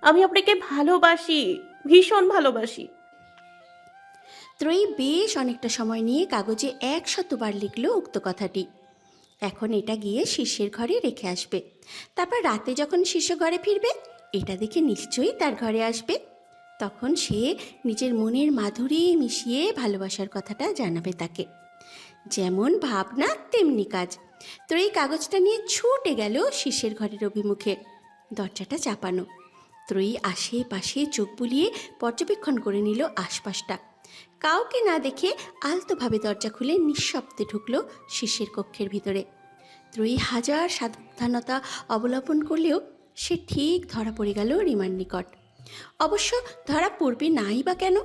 আমি আপনাকে ভালোবাসি, ভীষণ ভালোবাসি। ত্রয়ী বেশ অনেকটা সময় নিয়ে কাগজে 100বার লিখল উক্ত কথাটি। এখন এটা গিয়ে শিষ্যের ঘরে রেখে আসবে। তারপর রাতে যখন শিষ্য ঘরে ফিরবে, এটা দেখে নিশ্চয়ই তার ঘরে আসবে। তখন সে নিজের মনের মাধুরী মিশিয়ে ভালোবাসার কথাটা জানাবে তাকে। যেমন ভাবনা তেমনি কাজ। ত্রয়ী কাগজটা নিয়ে ছুটে গেল শিষ্যের ঘরের অভিমুখে। দরজাটা চাপানো। ত্রয়ী আশেপাশে চোখ বুলিয়ে পর্যবেক্ষণ করে নিল আশপাশটা। কাউকে না দেখে আলতোভাবে দরজা খুলে নিঃশব্দে ঢুকলো শিষ্যের কক্ষের ভিতরে। ত্রয়ী হাজার সাবধানতা অবলম্বন করলেও সে ঠিক ধরা পড়ে গেল রিমার নিকট। অবশ্য ধরা পড়বে নাই বা কেন?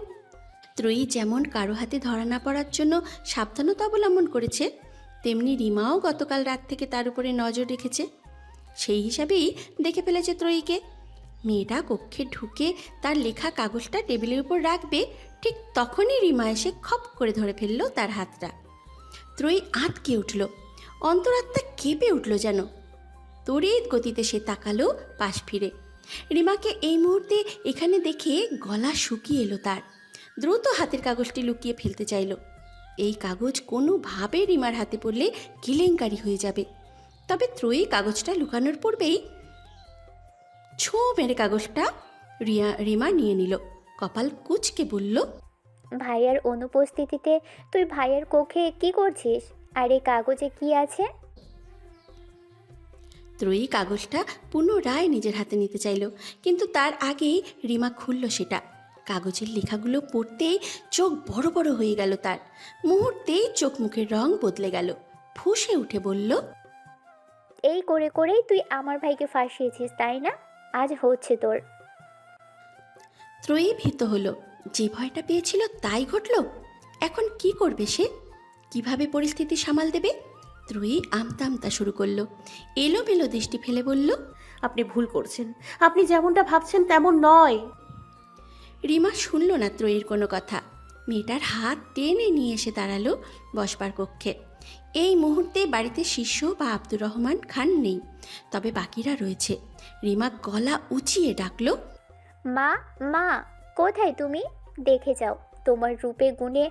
ত্রয়ী যেমন কারো হাতে ধরা না পড়ার জন্য সাবধানতা অবলম্বন করেছে, তেমনি রিমাও গতকাল রাত থেকে তার উপরে নজর রেখেছে। সেই হিসাবেই দেখে ফেলেছে ত্রয়ীকে। মেয়েটা কক্ষে ঢুকে তার লেখা কাগজটা টেবিলের উপর রাখবে, ঠিক তখনই রিমা এসে খপ করে ধরে ফেলল তার হাতটা। ত্রয়ী আঁতকে উঠল, অন্তরাত্মা কেঁপে উঠল যেন। তড়িৎ গতিতে সে তাকালো পাশ ফিরে। রিমাকে এই মুহূর্তে এখানে দেখে গলা শুকিয়ে এলো তার। দ্রুত হাতের কাগজটি লুকিয়ে ফেলতে চাইল। এই কাগজ কোনোভাবে রিমার হাতে পড়লে কেলেঙ্কারি হয়ে যাবে। তবে ত্রয়ী কাগজটা লুকানোর পূর্বেই ছো মেরে কাগজটা রিমা নিয়ে নিল। কপাল কুঁচকে বলল, ভাইয়ার অনুপস্থিতিতে তুই ভাইয়ার কক্ষে কি করছিস? আর এই কাগজে কি আছে? ত্রয়ী কাগজটা পুনরায় নিজের হাতে নিতে চাইল, কিন্তু তার আগেই রিমা খুলল সেটা। কাগজের লেখাগুলো পড়তেই চোখ বড় বড় হয়ে গেল তার। মুহূর্তেই চোখ মুখের রং বদলে গেল। ফুঁসে উঠে বলল, এই করে করেই তুই আমার ভাইকে ফাঁসিয়েছিস, তাই না? আজ হচ্ছে তোর। ত্রয়ী ভীত হলো। যে ভয়টা পেয়েছিল তাই ঘটল। এখন কি করবে সে? কিভাবে পরিস্থিতি সামাল দেবে? ত্রয়ী আমতা আমতা শুরু করলো। এলোমেলো দৃষ্টি ফেলে বলল, আপনি ভুল করছেন, আপনি যেমনটা ভাবছেন তেমন নয়। রিমা শুনল না ত্রয়ীর কোনো কথা। মেয়েটার হাত টেনে নিয়ে এসে দাঁড়ালো বসবার কক্ষে। এই মুহূর্তে বাড়িতে শিষ্য বা আব্দুর রহমান খান নেই, তবে বাকিরা রয়েছে। রিমা গলা উঁচিয়ে ডাকলো, মা, মা, কোথায় তুমি? দেখে যাও তোমার রূপে গুণে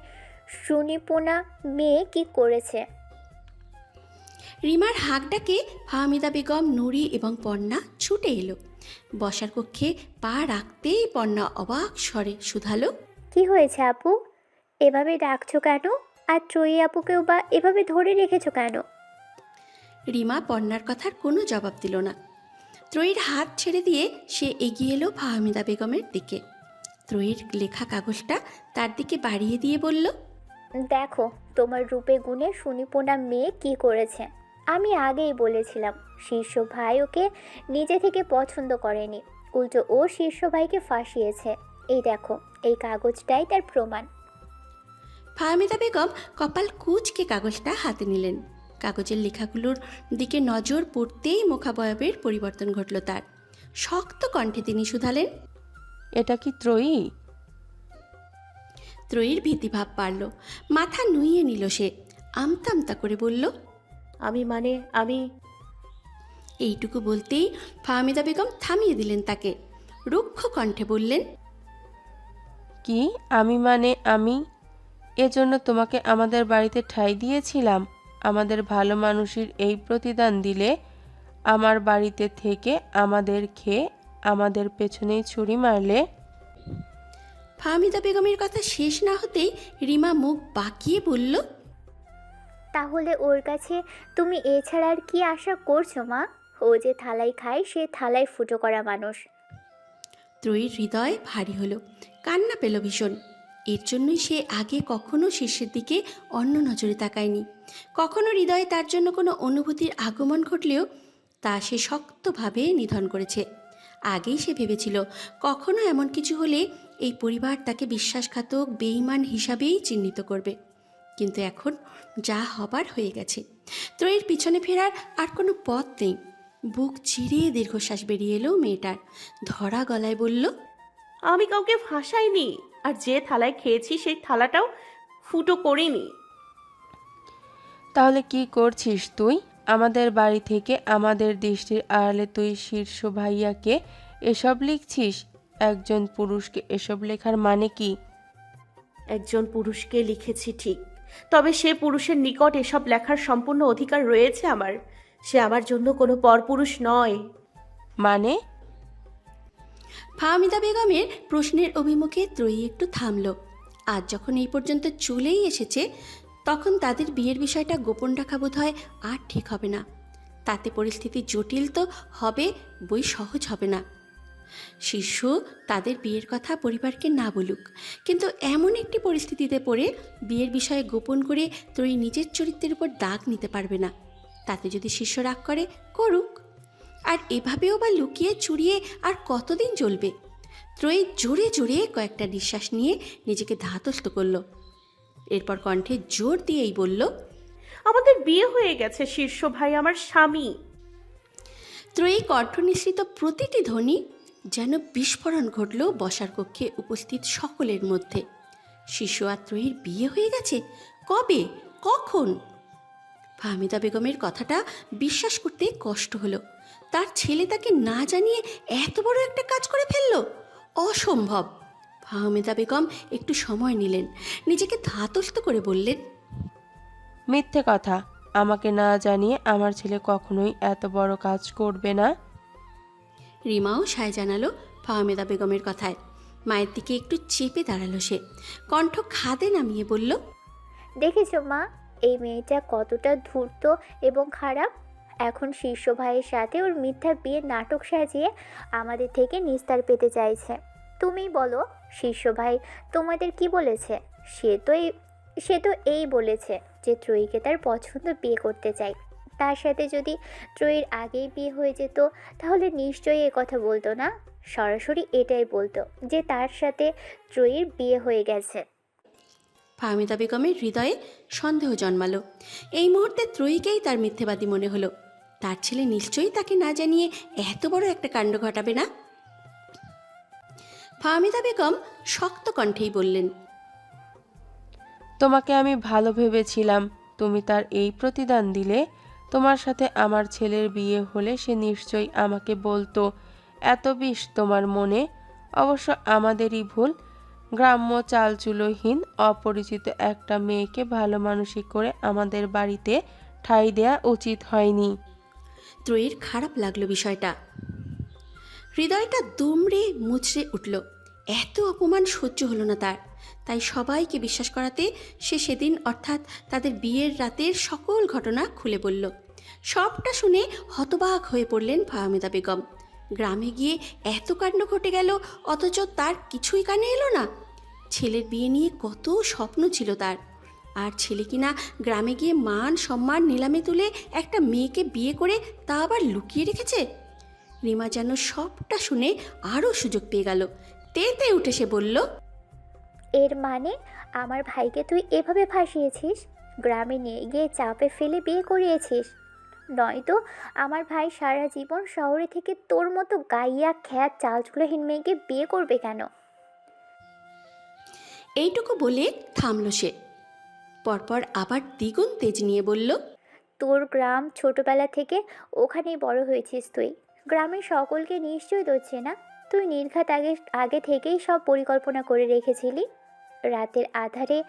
সুনিপুণা মেয়ে কি করেছে। রিমার হাঁক ডাকে ফাহমিদা বেগম, নুরি এবং পর্ণা ছুটে এলো। বসার কক্ষে পা রাখতেই পর্ণা অবাক স্বরে শুধালো, কি হয়েছে আপু? এভাবে ডাকছো কেন? আর ত্রয়ী আপুকেও বা এভাবে ধরে রেখেছো কেন? রিমা পর্ণার কথার কোনো জবাব দিল না। ত্রয়ীর হাত ছেড়ে দিয়ে সে এগিয়ে এলো ফাহমিদা বেগমের দিকে। ত্রয়ীর লেখা কাগজটা তার দিকে বাড়িয়ে দিয়ে বলল, দেখো তোমার রূপে গুণে সুনিপুণা মেয়ে কি করেছে। আমি আগেই বলেছিলাম শীর্ষ ভাই ওকে নিজে থেকে পছন্দ করেনি, উল্টো ও শীর্ষ ভাইকে ফাঁসিয়েছে। এই দেখো, এই কাগজটাই তার প্রমাণ। ফাহমিদা বেগম কপাল কুঁচকে কাগজটা হাতে নিলেন। কাগজের লেখাগুলোর দিকে নজর পড়তেই মুখাবয়বের পরিবর্তন ঘটল তার। শক্ত কণ্ঠে তিনি শুধালেন, এটা কি ত্রয়ী? ত্রয়ীর ভীতিভাব বাড়ল। মাথা নুইয়ে নিল সে। আমতা আমতা করে বলল, আমি এইটুকু বলতেই ফাহমিদা বেগম থামিয়ে দিলেন তাকে। রুক্ষ কণ্ঠে বললেন, কি আমি এজন্য তোমাকে আমাদের বাড়িতে ঠাঁই দিয়েছিলাম? আমাদের ভালো মানুষের এই প্রতিদান দিলে? আমার বাড়িতে থেকে আমাদের খেয়ে আমাদের পেছনেই ছুরি মারলে? ফাহমিদা বেগমের কথা শেষ না হতেই রিমা মুখ বাঁকিয়ে বলল, তাহলে ওর কাছে তুমি এছাড়া আর কি আশা করছো মা? ও যে থালায় খায় সে থালায় ফুটো করা মানুষ। ত্রয়ীর হৃদয় ভারী হলো, কান্না পেল ভীষণ। এর জন্যই সে আগে কখনো শিষ্যের দিকে অন্য নজরে তাকায়নি। কখনো হৃদয়ে তার জন্য কোনো অনুভূতির আগমন ঘটলেও তা সে শক্তভাবে নিধন করেছে। আগেই সে ভেবেছিল কখনো এমন কিছু হলে এই পরিবার তাকে বিশ্বাসঘাতক, বেঈমান হিসাবেই চিহ্নিত করবে। কিন্তু এখন যা হবার হয়ে গেছে। ত্রয়ীর পিছনে ফেরার আর কোনো পথ নেই। বুক চিরে দীর্ঘশ্বাস বেরিয়ে এলো মেয়েটার। ধরা গলায় বলল, আমি কাউকে ফাঁসাইনি, আর যে থালায় খেয়েছি সেই থালাটাও ফুটো করিনি। তাহলে কি করছিস তুই? আমাদের বাড়ি থেকে আমাদের দৃষ্টির আড়ালে তুই শীর্ষ ভাইয়াকে এসব লিখছিস? একজন পুরুষকে এসব লেখার মানে কি? একজন পুরুষকে লিখেছি ঠিক, তবে সে পুরুষের নিকট এসব লেখার সম্পূর্ণ অধিকার রয়েছে আমার। সে আমার জন্য কোনো পরপুরুষ নয়। মানে? ফাহমিদা বেগমের প্রশ্নের অভিমুখে ত্রয়ী একটু থামল। আজ যখন এই পর্যন্ত চলেই এসেছে, তখন তাদের বিয়ের বিষয়টা গোপন রাখা বোধ হয় আর ঠিক হবে না। তাতে পরিস্থিতি জটিল তো হবে, বই সহজ হবে না। শিষ্য তাদের বিয়ের কথা পরিবারকে না বলুক, কিন্তু এমন একটি পরিস্থিতিতে পড়ে বিয়ের বিষয়ে গোপন করে ত্রয়ী নিজের চরিত্রের উপর দাগ নিতে পারবে না। তাতে যদি শিষ্য রাগ করে, করুক। আর এভাবেও বা লুকিয়ে চুরিয়ে আর কতদিন চলবে? ত্রয়ী জোরে জোরে কয়েকটা নিঃশ্বাস নিয়ে নিজেকে ধাতস্থ করল। এরপর কণ্ঠে জোর দিয়েই বলল, আমাদের বিয়ে হয়ে গেছে, শীর্ষ ভাই আমার স্বামী। ত্রয়ী কণ্ঠনিঃসৃত প্রতিটি ধ্বনি যেন বিস্ফোরণ ঘটল বসার কক্ষে উপস্থিত সকলের মধ্যে। শিশু আর ত্রয়ীর বিয়ে হয়ে গেছে? কবে? কখন? ফাহমিদা বেগমের কথাটা বিশ্বাস করতে কষ্ট হলো। তার ছেলে তাকে না জানিয়ে এত বড় একটা কাজ করে ফেলল? অসম্ভব। ফাহমিদা বেগম একটু সময় নিলেন, নিজেকে ধাতস্থ করে বললেন, মিথ্যে কথা। আমাকে না জানিয়ে আমার ছেলে কখনোই এত বড় কাজ করবে না। রিমাও সায় জানালো ফাহমিদা বেগমের কথায়। মায়ের দিকে একটু চেপে দাঁড়ালো সে, কণ্ঠ খাদে নামিয়ে বলল, দেখেছো মা, এই মেয়েটা কতটা ধূর্ত এবং খারাপ। এখন শীর্ষ ভাইয়ের সাথে ওর মিথ্যা বিয়ের নাটক সাজিয়ে আমাদের থেকে নিস্তার পেতে চাইছে। তুমি বলো, শীর্ষ ভাই তোমাদের কি বলেছে? সে তো এই বলেছে যে ত্রয়ীকে তার পছন্দ বিয়ে করতে চাই। তার সাথে যদি ত্রয়ীর আগেই বিয়ে হয়ে যেত তাহলে নিশ্চয়ই এ কথা বলতো না, সরাসরি এটাই বলতো যে তার সাথে ত্রয়ীর বিয়ে হয়ে গেছে। ফাহমিদা বেগমের হৃদয়ে সন্দেহ জন্মালো। এই মুহূর্তে ত্রয়ীকেই তার মিথ্যেবাদী মনে হলো। তার ছেলে নিশ্চয়ই তাকে না জানিয়ে এত বড় একটা কাণ্ড ঘটাবে না। ফাহমিদা বেগম শক্ত কণ্ঠেই বললেন, তোমাকে আমি ভালো ভেবেছিলাম, তুমি তার এই প্রতিদান দিলে। তোমার সাথে আমার ছেলের বিয়ে হলে সে নিশ্চয়ই আমাকে বলতো। এত বিষ তোমার মনে। অবশ্য আমাদেরই ভুল। গ্রাম্য চালচুলোহীন অপরিচিত একটা মেয়েকে ভালো মানসিক করে আমাদের বাড়িতে ঠাঁই দেয়া উচিত হয়নি। ত্রয়ীর খারাপ লাগলো বিষয়টা। হৃদয়টা দুমড়ে মুচড়ে উঠল। এত অপমান সহ্য হলো না তার। তাই সবাইকে বিশ্বাস করাতে সে সেদিন, অর্থাৎ তাদের বিয়ের রাতের সকল ঘটনা খুলে বলল। সবটা শুনে হতবাক হয়ে পড়লেন ফাহমিদা বেগম। গ্রামে গিয়ে এত কাণ্ড ঘটে গেল, অথচ তার কিছুই কানে এলো না। ছেলের বিয়ে নিয়ে কত স্বপ্ন ছিল তার। আর ছেলে কিনা গ্রামে গিয়ে মান সম্মান নিলামে তুলে একটা মেয়েকে বিয়ে করে তা আবার লুকিয়ে রেখেছে। রিমা যেন সবটা শুনে আরও সুযোগ পেয়ে গেল। তেতে উঠে সে বলল, এর মানে আমার ভাইকে তুই এভাবে ফাঁসিয়েছিস, গ্রামে নিয়ে গিয়ে চাপে ফেলে বিয়ে করিয়েছিস? নয়তো আমার ভাই সারা জীবন শহরে থেকে তোর মতো গাইয়া খ্যাত চালচুলোহীন মেয়েকে বিয়ে করবে কেন? এইটুকু বলে থামল সে। পরপর আবার দ্বিগুণ তেজ নিয়ে বলল, তোর গ্রাম, ছোটবেলা থেকে ওখানেই বড় হয়েছিস তুই। গ্রামের সকলকে নিশ্চয়ই দোচ্ছে না। তুই নির্ঘাত আগে থেকেই সব পরিকল্পনা করে রেখেছিলি। রাতের আধারে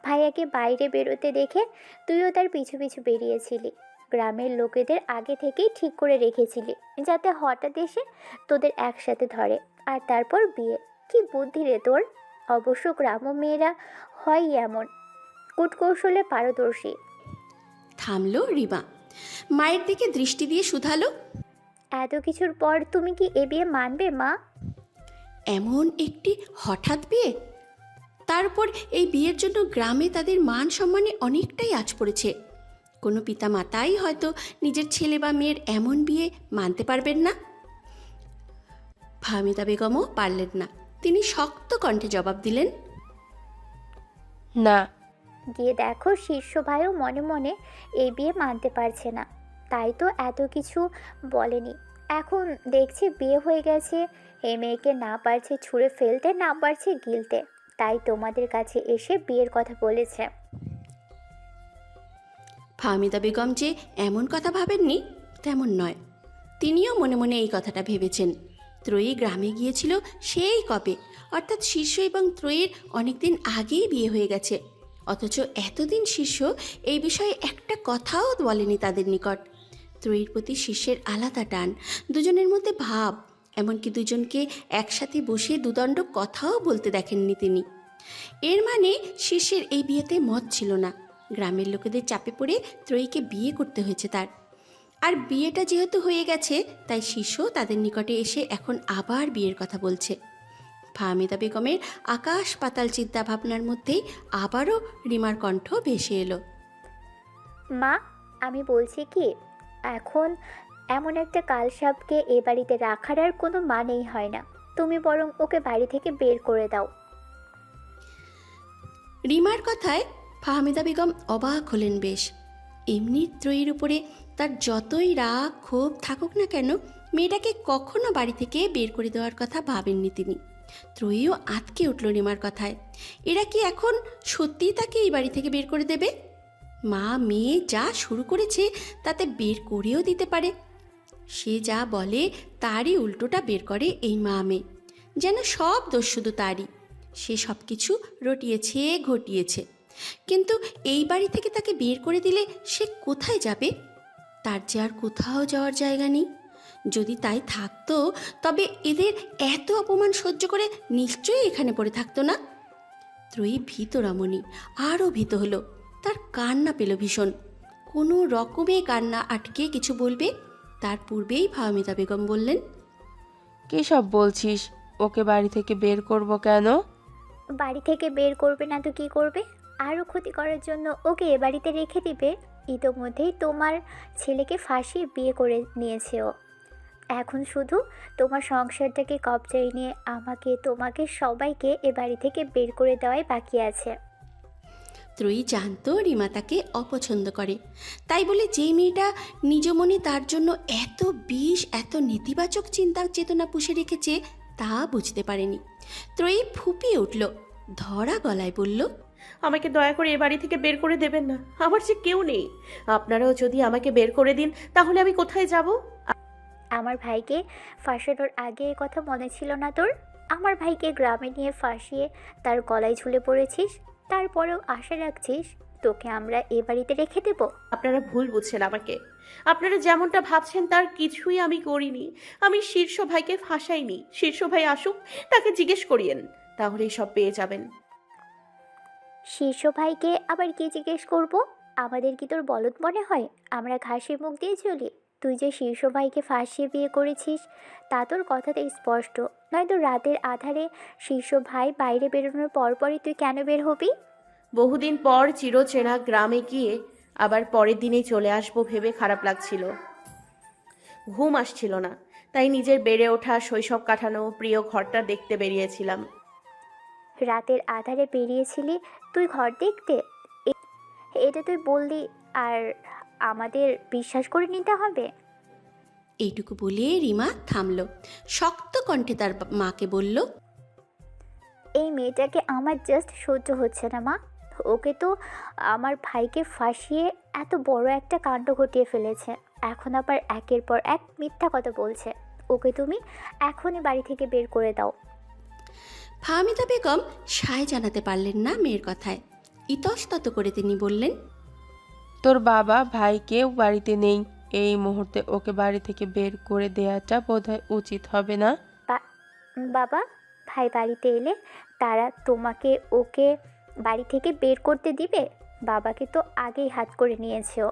ভাইয়াকে বাইরে বেরোতে দেখে তুইও তার পিছু পিছু বেরিয়েছিলি। গ্রামের লোকেদের আগে থেকেই ঠিক করে রেখেছিলি যাতে হঠাৎ এসে তোদের একসাথে ধরে, আর তারপর বিয়ে। কি বুদ্ধি রে তোর! অবশ্য গ্রাম্য মেয়েরা হয়ই এমন, কূটকৌশলে পারদর্শী। থামল রিমা। মায়ের দিকে দৃষ্টি দিয়ে শুধালো, এত কিছুর পর তুমি কি এ বিয়ে মানবে মা? এমন একটি হঠাৎ বিয়ে! তারপর এই বিয়ের জন্য গ্রামে তাদের মান সম্মানে অনেকটাই আঁচ পড়েছে। কোনো পিতা মাতাই হয়তো নিজের ছেলে বা মেয়ের এমন বিয়ে মানতে পারবেন না। ফাহমিদা বেগমও পারলেন না। তিনি শক্ত কণ্ঠে জবাব দিলেন, না। গিয়ে দেখো, শীর্ষ ভাইও মনে মনে এই বিয়ে মানতে পারছে না, তাই তো এত কিছু বলেনি। এখন দেখছি বিয়ে হয়ে গেছে, এই মেয়েকে না পারছে ছুঁড়ে ফেলতে, না পারছে গিলতে, তাই তোমাদের কাছে এসে বিয়ের কথা বলেছে। ফাহমিদা বেগম যে এমন কথা ভাবেননি তেমন নয়। তিনিও মনে মনে এই কথাটা ভেবেছেন। ত্রয়ী গ্রামে গিয়েছিল সেই কবে, অর্থাৎ শীর্ষ এবং ত্রয়ীর অনেকদিন আগেই বিয়ে হয়ে গেছে। অথচ এতদিন শীর্ষ এই বিষয়ে একটা কথাও বলেনি তাদের নিকট। ত্রয়ীর প্রতি শীর্ষের আলাদা টান, দুজনের মধ্যে ভাব, এমনকি দুজনকে একসাথে বসে দুদণ্ড কথাও বলতে দেখেননি তিনি। এর মানে শীর্ষের এই বিয়েতে মত ছিল না। গ্রামের লোকেদের চাপে পড়ে ত্রয়ীকে বিয়ে করতে হয়েছে তার। আর বিয়েটা যেহেতু হয়ে গেছে, তাই শীর্ষ তাদের নিকটে এসে এখন আবার বিয়ের কথা বলছে। ফাহমিদা বেগমের আকাশ পাতাল চিন্তা ভাবনার মধ্যেই আবারও রিমার কণ্ঠ ভেসে এলো। মা, আমি বলছি কি, এখন এমন একটা কালসাপকে এ বাড়িতে রাখার আর কোনো মানেই হয় না। তুমি বরং ওকে বাড়ি থেকে বের করে দাও। রিমার কথায় ফাহমিদা বেগম অবাক হলেন বেশ। এমনি ত্রয়ীর উপরে তার যতই রাগ ক্ষোভ থাকুক না কেন, মেয়েটাকে কখনো বাড়ি থেকে বের করে দেওয়ার কথা ভাবেননি তিনি। ত্রয়ীও আঁতকে উঠল রিমার কথায়। এরা কি এখন সত্যিই তাকে এই বাড়ি থেকে বের করে দেবে? মা মেয়ে যা শুরু করেছে তাতে বের করেও দিতে পারে। সে যা বলে তারই উল্টোটা বের করে এই মা মেয়ে, যেন সব দোষ শুধু তারই। সে সব কিছু রটিয়েছে ঘটিয়েছে, কিন্তু এই বাড়ি থেকে তাকে বের করে দিলে সে কোথায় যাবে? তার যে আর কোথাও যাওয়ার জায়গা নেই। যদি তাই থাকতো, তবে এদের এত অপমান সহ্য করে নিশ্চয়ই এখানে পড়ে থাকতো না। ত্রয়ী ভীত রমণী আরও ভীত হলো। তার কান্না পেল ভীষণ। কোনো রকমে কান্না আটকে কিছু বলবে, তার পূর্বেই ফাহমিদা বেগম বললেন, কী সব বলছিস? ওকে বাড়ি থেকে বের করব কেন? বাড়ি থেকে বের করবে না তো কি করবে? আরও ক্ষতি করার জন্য ওকে এ বাড়িতে রেখে দিবে। ইতোমধ্যেই তোমার ছেলেকে ফাঁসিয়ে বিয়ে করে নিয়েছে ও। এখন শুধু তোমার সংসারটাকে কবজায় নিয়ে আমাকে, তোমাকে, সবাইকে এ বাড়ি থেকে বের করে দেওয়াই বাকি আছে। ত্রয়ী জানতো রিমা তাকে অপছন্দ করে, তাই বলে যেই মেয়েটা নিজ মনে তার জন্য এত বিষ, এত নেতিবাচক চিন্তা চেতনা পুষে রেখেছে তা বুঝতে পারেনি। ত্রয়ী ফুপিয়ে উঠল, ধরা গলায় বলল, আমাকে দয়া করে এ বাড়ি থেকে বের করে দেবেন না। আমার যে কেউ নেই। আপনারাও যদি আমাকে বের করে দিন, তাহলে আমি কোথায় যাব? আমার ভাইকে ফাঁসানোর আগে এ কথা মনে ছিল না তোর? আমার ভাইকে গ্রামে নিয়ে ফাঁসিয়ে তার গলায় ঝুলে পড়েছিস, তারপরেও আশা রাখছিস তোকে আমরা এ বাড়িতে রেখে দেব? আপনারা ভুল বুঝছেন আমাকে। আপনারা যেমনটা ভাবছেন তার কিছুই আমি করিনি। আমি শীর্ষ ভাইকে ফাঁসাইনি। শীর্ষ ভাই আসুক, তাকে জিজ্ঞেস করিয়েন, তাহলেই সব পেয়ে যাবেন। শীর্ষ ভাইকে আবার কি জিজ্ঞেস করব? আমাদের কি তোর বলদ মনে হয় আমরা ঘাসের মুখ দিয়ে চলি? তুই যে শীর্ষ ভাইকে ফাঁসিয়ে বিয়ে করেছিস তা তোর কথাতে স্পষ্ট। নয়তো রাতের আধারে শীর্ষ ভাই বাইরে বেরোনোর পরপরই তুই কেন বের হবি? বহুদিন পর চিরচেনা গ্রামে গিয়ে আবার পরের দিনেই চলে আসবো ভেবে খারাপ লাগছিল। ঘুম আসছিল না, তাই নিজের বেড়ে ওঠা শৈশব কাটানো প্রিয় ঘরটা দেখতে বেরিয়েছিলাম। রাতের আধারে বেরিয়েছিলি তুই ঘর দেখতে? এটা তুই বললি আর আমাদের বিশ্বাস করে নিতে হবে? এইটুকু বলে রিমা থামল। শক্ত কণ্ঠে তার মাকে বলল, এই মেয়েটাকে আমার জাস্ট সহ্য হচ্ছে না মা। ওকে তো আমার ভাইকে ফাঁসিয়ে এত বড় একটা কাণ্ড ঘটিয়ে ফেলেছে, এখন আবার একের পর এক মিথ্যা কথা বলছে। ওকে তুমি এখনই বাড়ি থেকে বের করে দাও। ফাহমিদা বেগম সায় জানাতে পারলেন না মেয়ের কথায়। ইতস্তত করে তিনি বললেন, তোর বাবা ভাই কেউ বাড়িতে নেই। এই মুহূর্তে ওকে বাড়ি থেকে বের করে দেওয়াটা বোধহয় উচিত হবে না। বাবা ভাই বাড়িতে এলে তারা তোমাকে ওকে বাড়ি থেকে বের করতে দিবে? বাবাকে তো আগেই হাত করে নিয়েছে ও,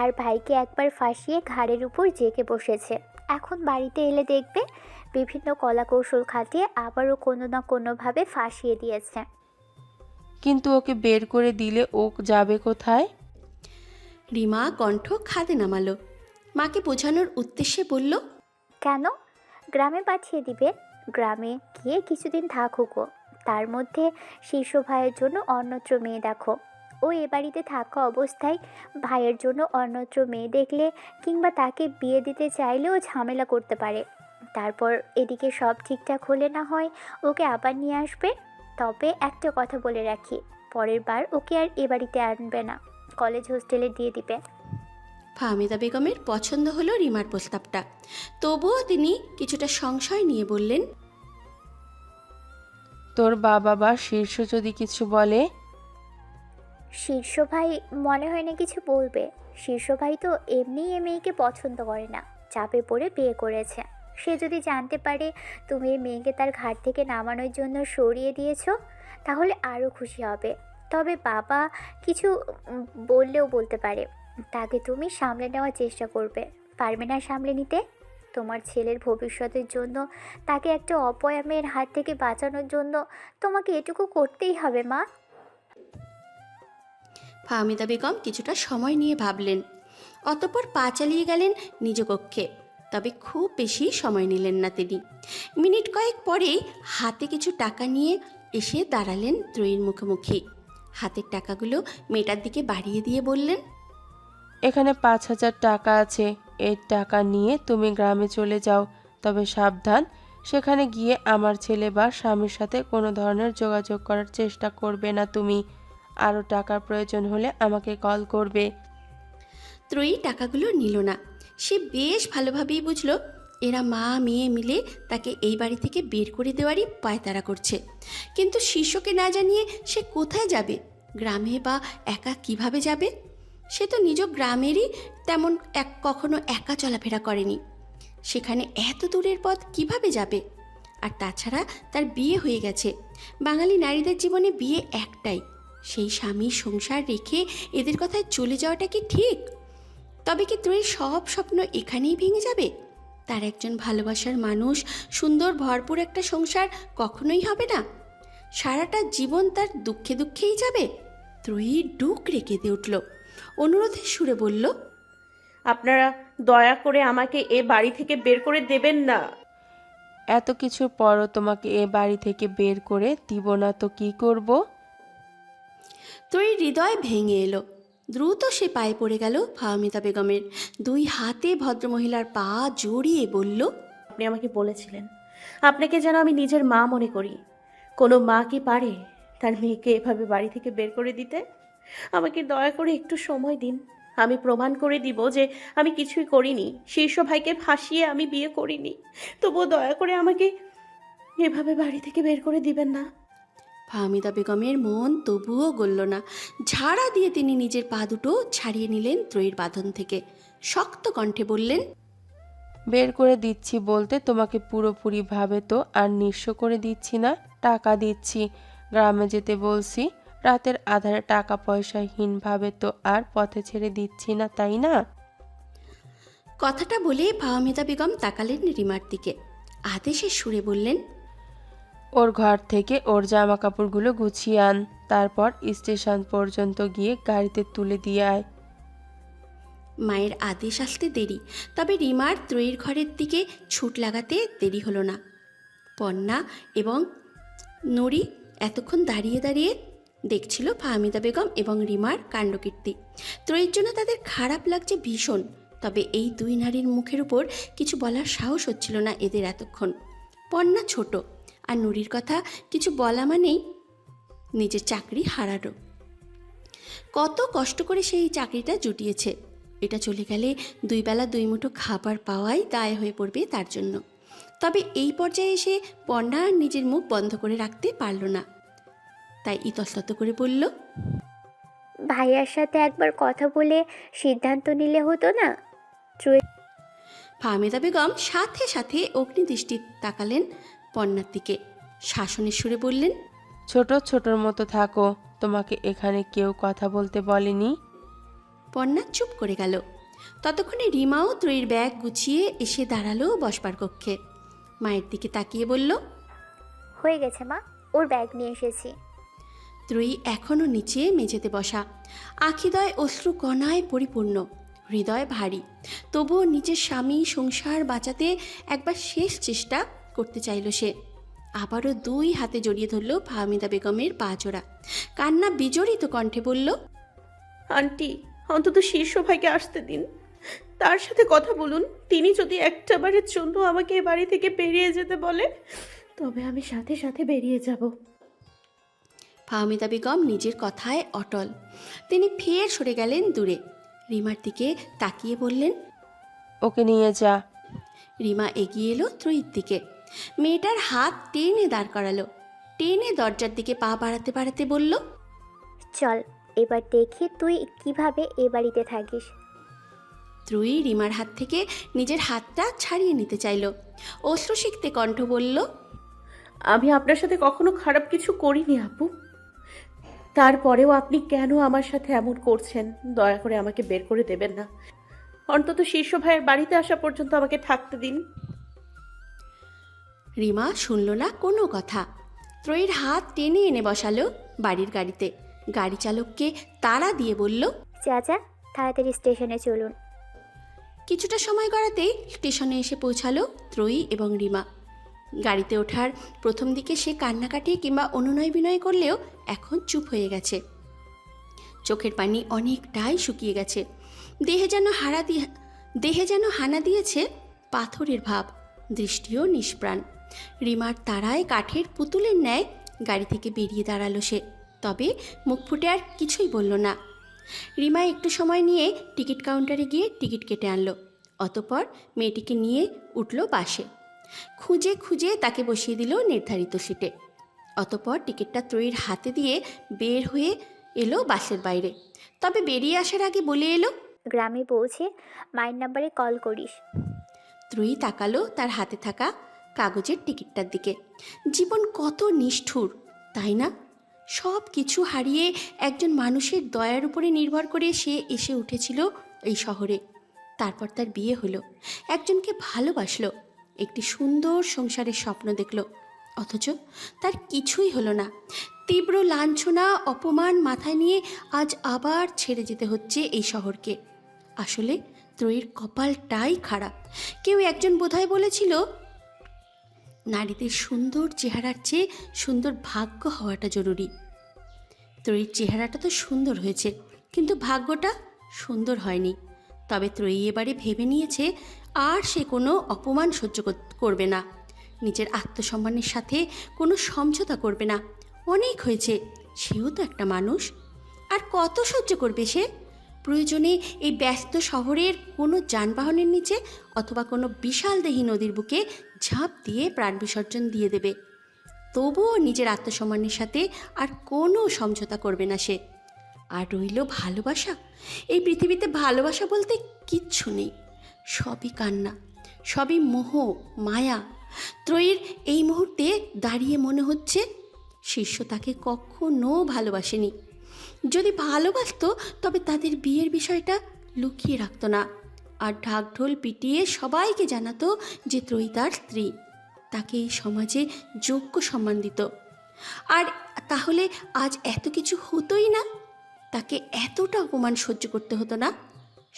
আর ভাইকে একবার ফাঁসিয়ে ঘাড়ের উপর জেঁকে বসেছে। এখন বাড়িতে এলে দেখবে বিভিন্ন কলা কৌশল খাটিয়ে আবারও কোনো না কোনোভাবে ফাঁসিয়ে দিয়েছে। কিন্তু ওকে বের করে দিলে ও যাবে কোথায়? রিমা কণ্ঠ খাদে নামালো। মাকে বোঝানোর উদ্দেশ্যে বলল, কেন? গ্রামে পাঠিয়ে দিবে। গ্রামে গিয়ে কিছুদিন থাকুক ও। তার মধ্যে শীর্ষ ভাইয়ের জন্য অন্যত্র মেয়ে দেখো। ও এ বাড়িতে থাকা অবস্থায় ভাইয়ের জন্য অন্যত্র মেয়ে দেখলে কিংবা তাকে বিয়ে দিতে চাইলেও ঝামেলা করতে পারে। তারপর এদিকে সব ঠিকঠাক হলে না হয় ওকে আবার নিয়ে আসবে। তবে একটা কথা বলে রাখি, পরের বার ওকে আর এ বাড়িতে আনবে না, কলেজ হোস্টেলে দিয়ে দিবে। ফাহমিদা বেগমের পছন্দ হলো রিমার প্রস্তাবটা। তবুও তিনি কিছুটা সংশয় নিয়ে বললেন, তোর বাবা বা শীর্ষ যদি কিছু বলে? শীর্ষ ভাই মনে হয় না কিছু বলবে। শীর্ষ ভাই তো এমনিই এ মেয়েকে পছন্দ করে না, চাপে পড়ে বিয়ে করেছে। সে যদি জানতে পারে তুমি এই মেয়েকে তার ঘাট থেকে নামানোর জন্য সরিয়ে দিয়েছো, তাহলে আরও খুশি হবে। তবে বাবা কিছু বললেও বলতে পারে। তাকে তুমি সামলে নেওয়ার চেষ্টা করবে। পারবে না সামলে নিতে? তোমার ছেলের ভবিষ্যতের জন্য, তাকে একটা অপয়া মেয়ের হাত থেকে বাঁচানোর জন্য তোমাকে এটুকু করতেই হবে মা। ফাহমিদা বেগম কিছুটা সময় নিয়ে ভাবলেন, অতঃপর পা চালিয়ে গেলেন নিজ কক্ষে। তবে খুব বেশি সময় নিলেন না তিনি। মিনিট কয়েক পরেই হাতে কিছু টাকা নিয়ে এসে দাঁড়ালেন ত্রয়ীর মুখোমুখি। হাতের টাকাগুলো মেয়েটার দিকে বাড়িয়ে দিয়ে বললেন, এখানে 5,000 টাকা আছে। এই টাকা নিয়ে তুমি গ্রামে চলে যাও, তবে সাবধান, সেখানে গিয়ে আমার ছেলে বা স্বামীর সাথে কোনো ধরনের যোগাযোগ করার চেষ্টা করবে না তুমি। আরও টাকার প্রয়োজন হলে আমাকে কল করবে। ত্রয়ী টাকাগুলো নিল না। সে বেশ ভালোভাবেই বুঝল এরা মা মেয়ে মিলে তাকে এই বাড়ি থেকে বের করে দেওয়ারই পায়তারা করছে। কিন্তু শিষ্যকে না জানিয়ে সে কোথায় যাবে? গ্রামে বা একা কিভাবে যাবে? সে তো নিজ গ্রামেরই তেমন কখনো একা চলাফেরা করেনি। সেখানে এত দূরের পথ কিভাবে যাবে? আর তাছাড়া তার বিয়ে হয়ে গেছে। বাঙালি নারীদের জীবনে বিয়ে একটাই, সেই স্বামী সংসার রেখে এদের কথায় চলে যাওয়াটা কি ঠিক? তবে কি ত্রয়ীর সব স্বপ্ন এখানেই ভেঙে যাবে? তার একজন ভালোবাসার মানুষ, সুন্দর ভরপুর একটা সংসার কখনোই হবে না? সারাটা জীবন তার দুঃখে দুঃখেই যাবে? ত্রয়ী ডুক রেখে দিয়ে উঠল, অনুরোধের সুরে বলল, আপনারা দয়া করে আমাকে এ বাড়ি থেকে বের করে দেবেন না। এত কিছুর পরও তোমাকে এ বাড়ি থেকে বের করে দিব না তো কি করব? ত্রয়ীর হৃদয় ভেঙে এলো। দ্রুত সে পায়ে পড়ে গেল ফাহমিদা বেগমের। দুই হাতে ভদ্রমহিলার পা জড়িয়ে বলল, আপনি আমাকে বলেছিলেন আপনাকে যেন আমি নিজের মা মনে করি। কোনো মা কি পারে তার মেয়েকে এভাবে বাড়ি থেকে বের করে দিতে? আমাকে দয়া করে একটু সময় দিন। আমি প্রমাণ করে দিব যে আমি কিছুই করিনি। শীর্ষ ভাইকে ফাঁসিয়ে আমি বিয়ে করিনি। তবুও দয়া করে আমাকে এভাবে বাড়ি থেকে বের করে দিবেন না। ফাহমিদা বেগমের মন তবুও গলল না। ঝাড়া দিয়ে তিনি নিজের পা দুটো ছাড়িয়ে নিলেন ত্রয়ীর বাঁধন থেকে। শক্ত কণ্ঠে বললেন, বের করে দিচ্ছি বলতে তোমাকে পুরোপুরিভাবে তো আর নিঃস্ব করে দিচ্ছি না, টাকা দিচ্ছি। গ্রামে যেতে বলছি, রাতের আধারে টাকা পয়সাহীনভাবে তো আর পথে ছেড়ে দিচ্ছি না, তাই না? কথাটা বলে ফাহমিদা বেগম তাকালেন রিমার দিকে। আদেশের সুরে বললেন, ওর ঘর থেকে ওর জামা কাপড়গুলো গুছিয়ে আন, তারপর স্টেশন পর্যন্ত গিয়ে গাড়িতে তুলে দিয়ে আয়। মায়ের আদেশ আসতে দেরি, তবে রিমার ত্রয়ীর ঘরের দিকে ছুট লাগাতে দেরি হলো না। পন্না এবং নুরি এতক্ষণ দাঁড়িয়ে দাঁড়িয়ে দেখছিল ফাহমিদা বেগম এবং রিমার কাণ্ডকীর্তি। ত্রয়ীর জন্য তাদের খারাপ লাগছে ভীষণ, তবে এই দুই নারীর মুখের উপর কিছু বলার সাহস হচ্ছিল না এদের এতক্ষণ। পন্না ছোট, আর নুরির কথা কিছু বলা মানেই নিজের চাকরি হারানো। কত কষ্ট করে সেই চাকরিটা জুটিয়েছে, এটা চলে গেলে দুই বেলা দুই মুঠো খাবার পাওয়াই দায় হয়ে পড়বে তার জন্য। তবে এই পর্যায়ে এসে পন্না আর নিজের মুখ বন্ধ করে রাখতে পারল না, তাই ইতস্তত করে বলল, ভাইয়ার সাথে একবার কথা বলে সিদ্ধান্ত নিলে হতো না? ফাহমিদা বেগম সাথে সাথে অগ্নিদৃষ্টি তাকালেন পন্নার দিকে। শাসনের সুরে বললেন, ছোট ছোটর মতো থাকো, তোমাকে এখানে কেউ কথা বলতে বলেনি। পন্না চুপ করে গেল। ততক্ষণে রিমাও ত্রয়ীর ব্যাগ গুছিয়ে এসে দাঁড়ালো বসবার কক্ষে। মায়ের দিকে তাকিয়ে বলল, হয়ে গেছে মা, ওর ব্যাগ নিয়ে এসেছি। ত্রয়ী এখনও নিচে মেঝেতে বসা, আখিদয় অশ্রু কণায় পরিপূর্ণ, হৃদয় ভারী। তবুও নিজের স্বামী সংসার বাঁচাতে একবার শেষ চেষ্টা করতে চাইল সে। আবারও দুই হাতে জড়িয়ে ধরল ফাহমিদা বেগমের পা জোড়া। কান্না বিজড়িত কণ্ঠে বলল, আন্টি, অন্তত শীর্ষ ভাইকে আসতে দিন, তার সাথে কথা বলুন। তিনি যদি একটাবারের জন্য আমাকে এ বাড়ি থেকে বেরিয়ে যেতে বলে, তবে আমি সাথে সাথে বেরিয়ে যাব। ফাহমিদা বেগম নিজের কথায় অটল। তিনি ফের সরে গেলেন দূরে। রিমার দিকে তাকিয়ে বললেন। ওকে নিয়ে যা। রিমা এগিয়ে এলো ত্রয়ীর দিকে। মেয়েটার হাত টেনে দাঁড় করালো। টেনে দরজার দিকে পা বাড়াতে বাড়াতে বলল, চল এবার দেখি তুই কিভাবে এ বাড়িতে থাকিস। ত্রয়ী রিমার হাত থেকে নিজের হাতটা ছাড়িয়ে নিতে চাইল। অশ্রুসিক্তে কণ্ঠ বলল, আমি আপনার সাথে কখনো খারাপ কিছু করিনি আপু। তারপরেও আপনি কেন আমার সাথে এমন করছেন? দয়া করে আমাকে বের করে দেবেন না। অন্তত শীর্ষ ভাইয়ের বাড়িতে আসা পর্যন্ত আমাকে থাকতে দিন। রিমা শুনল না কোনো কথা। ত্রয়ীর হাত টেনে এনে বসালো বাড়ির গাড়িতে। গাড়ি চালককে তাড়া দিয়ে বলল, চাচা তাড়াতাড়ি স্টেশনে চলুন। কিছুটা সময় গড়াতেই স্টেশনে এসে পৌঁছালো ত্রয়ী এবং রিমা। গাড়িতে ওঠার প্রথম দিকে সে কান্নাকাটি কিংবা অনুনয় বিনয় করলেও এখন চুপ হয়ে গেছে। চোখের পানি অনেকটাই শুকিয়ে গেছে। দেহে যেন হানা দিয়েছে পাথরের ভাব। দৃষ্টিও নিষ্প্রাণ। রিমার তাড়ায় কাঠের পুতুলের ন্যায় গাড়ি থেকে বেরিয়ে দাঁড়ালো সে। তবে মুখ ফুটে আর কিছুই বলল না। রিমা একটু সময় নিয়ে টিকিট কাউন্টারে গিয়ে টিকিট কেটে আনলো। অতঃপর মেয়েটিকে নিয়ে উঠল বাসে। খুঁজে খুঁজে তাকে বসিয়ে দিল নির্ধারিত সিটে। অতঃপর টিকিটটা ত্রয়ীর হাতে দিয়ে বের হয়ে এলো বাসের বাইরে। তবে বেরিয়ে আসার আগে বলে এলো, গ্রামে পৌঁছে মায়ের নাম্বারে কল করিস। ত্রয়ী তাকালো তার হাতে থাকা কাগজের টিকিটটার দিকে। জীবন কত নিষ্ঠুর, তাই না? সব কিছু হারিয়ে একজন মানুষের দয়ার উপরে নির্ভর করে সে এসে উঠেছিল এই শহরে। তারপর তার বিয়ে হলো, একজনকে ভালোবাসলো, একটি সুন্দর সংসারের স্বপ্ন দেখলো। অথচ তার কিছুই হলো না। তীব্র লাঞ্ছনা অপমান মাথায় নিয়ে আজ আবার ছেড়ে যেতে হচ্ছে এই শহরকে। আসলে ত্রয়ীর কপালটাই খারাপ। কেউ একজন বোধহয় বলেছিল, নারীদের সুন্দর চেহারার চেয়ে সুন্দর ভাগ্য হওয়াটা জরুরি। ত্রয়ীর চেহারাটা তো সুন্দর হয়েছে, কিন্তু ভাগ্যটা সুন্দর হয়নি। তবে ত্রয়ী এবারে ভেবে নিয়েছে আর সে কোনো অপমান সহ্য করবে না। নিজের আত্মসম্মানের সাথে কোনো সমঝোতা করবে না। অনেক হয়েছে, সেও তো একটা মানুষ। আর কত সহ্য করবে সে? প্রয়োজনে এই ব্যস্ত শহরের কোনো যানবাহনের নিচে অথবা কোনো বিশালদেহী নদীর বুকে ঝাঁপ দিয়ে প্রাণ বিসর্জন দিয়ে দেবে। তবুও নিজের আত্মসম্মানের সাথে আর কোনো সমঝোতা করবে না সে। আর রইল ভালোবাসা। এই পৃথিবীতে ভালোবাসা বলতে কিচ্ছু নেই। সবই কান্না, সবই মোহ, মায়া। ত্রয়ীর এই মুহূর্তে দাঁড়িয়ে মনে হচ্ছে শিষ্য তাকে কখনো ভালোবাসেনি। যদি ভালোবাসতো তবে তাদের বিয়ের বিষয়টা লুকিয়ে রাখতো না, আর ঢাকঢোল পিটিয়ে সবাইকে জানাতো যে ত্রয়ী তার স্ত্রী। তাকে এই সমাজে যোগ্য সম্মান দিত। আর তাহলে আজ এত কিছু হতোই না। তাকে এতটা অপমান সহ্য করতে হতো না।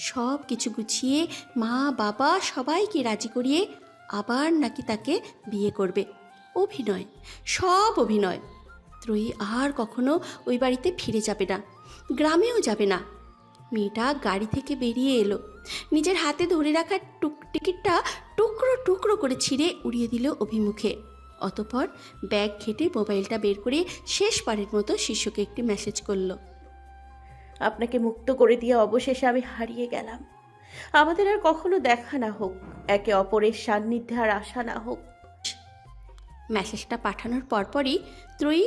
সব কিছু গুছিয়ে মা বাবা সবাইকে রাজি করিয়ে আবার নাকি তাকে বিয়ে করবে। অভিনয়, সব অভিনয়। ত্রয়ী আর কখনো ওই বাড়িতে ফিরে যাবে না, গ্রামেও যাবে না। মেয়েটা গাড়ি থেকে বেরিয়ে এলো। নিজের হাতে ধরে রাখা টিকিটটা টুকরো টুকরো করে ছিঁড়ে উড়িয়ে দিল অভিমুখে। অতঃপর ব্যাগ ঘেটে মোবাইলটা বের করে শেষবারের মতো শিষ্যকে একটি মেসেজ করলো। আপনাকে মুক্ত করে দিয়ে অবশেষে আমি হারিয়ে গেলাম। আমাদের আর কখনো দেখা না হোক, একে অপরের সান্নিধ্যে আর আশা না হোক। মেসেজটা পাঠানোর পরপরই ত্রয়ী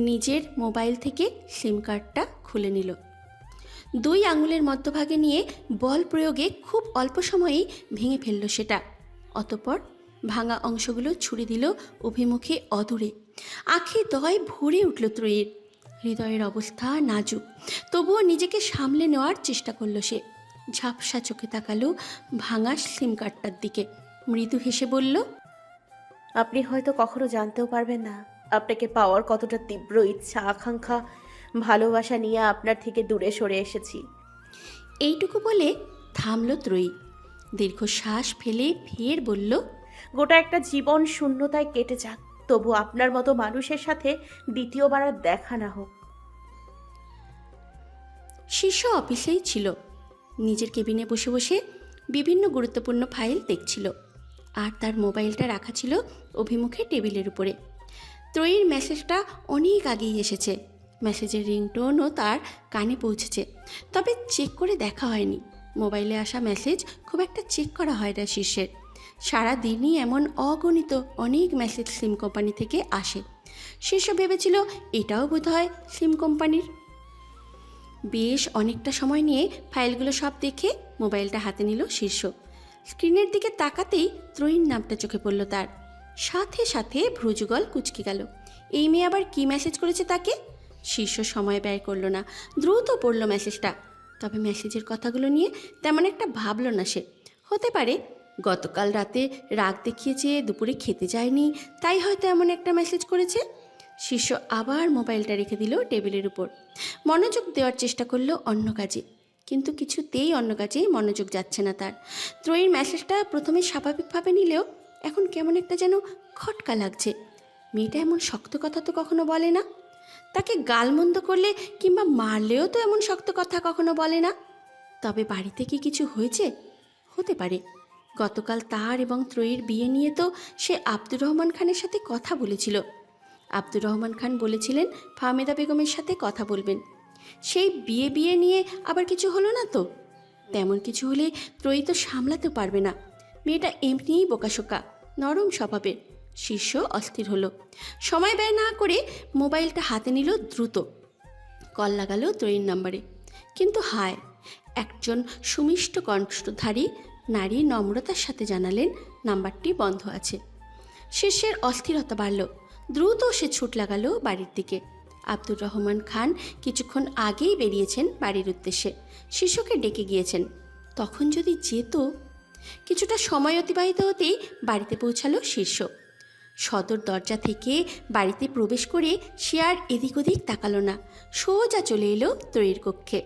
নিজের মোবাইল থেকে সিম কার্ডটা খুলে নিল। 2 আঙুলের মধ্যভাগে নিয়ে বল প্রয়োগে খুব অল্প সময়েই ভেঙে ফেলল সেটা। অতঃপর ভাঙা অংশগুলো ছুড়ে দিল অভিমুখে অদূরে। আঁখি দয় ভরে উঠল ত্রয়ীর। হৃদয়ের অবস্থা নাজুক, তবুও নিজেকে সামলে নেওয়ার চেষ্টা করল সে। ঝাপসা চোখে তাকালো ভাঙা সিম কার্ডটার দিকে। মৃদু হেসে বলল, আপনি হয়তো কখনো জানতেও পারবেন না আপনাকে পাওয়ার কতটা তীব্র ইচ্ছা, আকাঙ্ক্ষা, ভালোবাসা নিয়ে আপনার থেকে দূরে সরে এসেছি। এইটুকু বলে থামল ত্রয়ী। দীর্ঘশ্বাস ফেলে ফের বলল, গোটা একটা জীবন শূন্যতায় কেটে যাক, তবু আপনার মতো মানুষের সাথে দ্বিতীয়বার আর দেখা না হোক। শিষ্য অফিসেই ছিল। নিজের কেবিনে বসে বসে বিভিন্ন গুরুত্বপূর্ণ ফাইল দেখছিল, আর তার মোবাইলটা রাখা ছিল অভিমুখে টেবিলের উপরে। ত্রয়ীর মেসেজটা অনেক আগেই এসেছে। মেসেজের রিংটোনও তার কানে পৌঁছেছে, তবে চেক করে দেখা হয়নি। মোবাইলে আসা মেসেজ খুব একটা চেক করা হয় না শীর্ষের। সারা দিনই এমন অগণিত অনেক মেসেজ সিম কোম্পানি থেকে আসে। শীর্ষ ভেবেছিল এটাও বোধহয় সিম কোম্পানির। বেশ অনেকটা সময় নিয়ে ফাইলগুলো সব দেখে মোবাইলটা হাতে নিল শীর্ষ। স্ক্রিনের দিকে তাকাতেই ত্রয়ীর নামটা চোখে পড়ল তার। সাথে সাথে ভ্রুযুগল কুঁচকে গেল। এই মেয়ে আবার কী মেসেজ করেছে তাকে? শীর্ষ সময় ব্যয় করলো না, দ্রুত পড়ল মেসেজটা। তবে মেসেজের কথাগুলো নিয়ে তেমন একটা ভাবল না সে। হতে পারে গতকাল রাতে রাগ দেখিয়েছে, দুপুরে খেতে যায়নি, তাই হয়তো এমন একটা মেসেজ করেছে। শীর্ষ আবার মোবাইলটা রেখে দিল টেবিলের উপর। মনোযোগ দেওয়ার চেষ্টা করলো অন্য কাজে, কিন্তু কিছুতেই অন্য কাজে মনোযোগ যাচ্ছে না তার। ত্রয়ীর মেসেজটা প্রথমে স্বাভাবিকভাবে নিলেও এখন কেমন একটা যেন খটকা লাগছে। মেয়েটা এমন শক্ত কথা তো কখনো বলে না। তাকে গালমন্দ করলে কিংবা মারলেও তো এমন শক্ত কথা কখনো বলে না। তবে বাড়িতে কি কিছু হয়েছে? হতে পারে। গতকাল তার এবং ত্রয়ীর বিয়ে নিয়ে তো সে আব্দুর রহমান খানের সাথে কথা বলেছিল। আব্দুর রহমান খান বলেছিলেন ফাহমিদা বেগমের সাথে কথা বলবেন। সেই বিয়ে নিয়ে আবার কিছু হলো না তো? তেমন কিছু হলে ত্রয়ী তো সামলাতে পারবে না। মেয়েটা এমনিই বোকাশোকা, নরম স্বভাবের। শীর্ষ অস্থির হলো। সময় ব্যয় না করে মোবাইলটা হাতে নিল দ্রুত। কল লাগালো ত্রয়ীর নম্বরে। কিন্তু হায়, একজন সুমিষ্ট কণ্ঠধারী নারী নম্রতার সাথে জানালেন নাম্বারটি বন্ধ আছে। শীর্ষের অস্থিরতা বাড়ল। দ্রুত সে ছুট লাগালো বাড়ির দিকে। আব্দুর রহমান খান কিছুক্ষণ আগেই বেরিয়েছেন বাড়ির উদ্দেশ্যে। শিশুকে ডেকে গিয়েছেন। তখন যদি যেত। কিছুটা সময় অতিবাহিত হতেই বাড়িতে পৌঁছালো শীর্ষ। সদর দরজা থেকে বাড়িতে প্রবেশ করে সে আর এদিক ওদিক তাকালো না, সোজা চলে এলো ত্রয়ীর কক্ষে।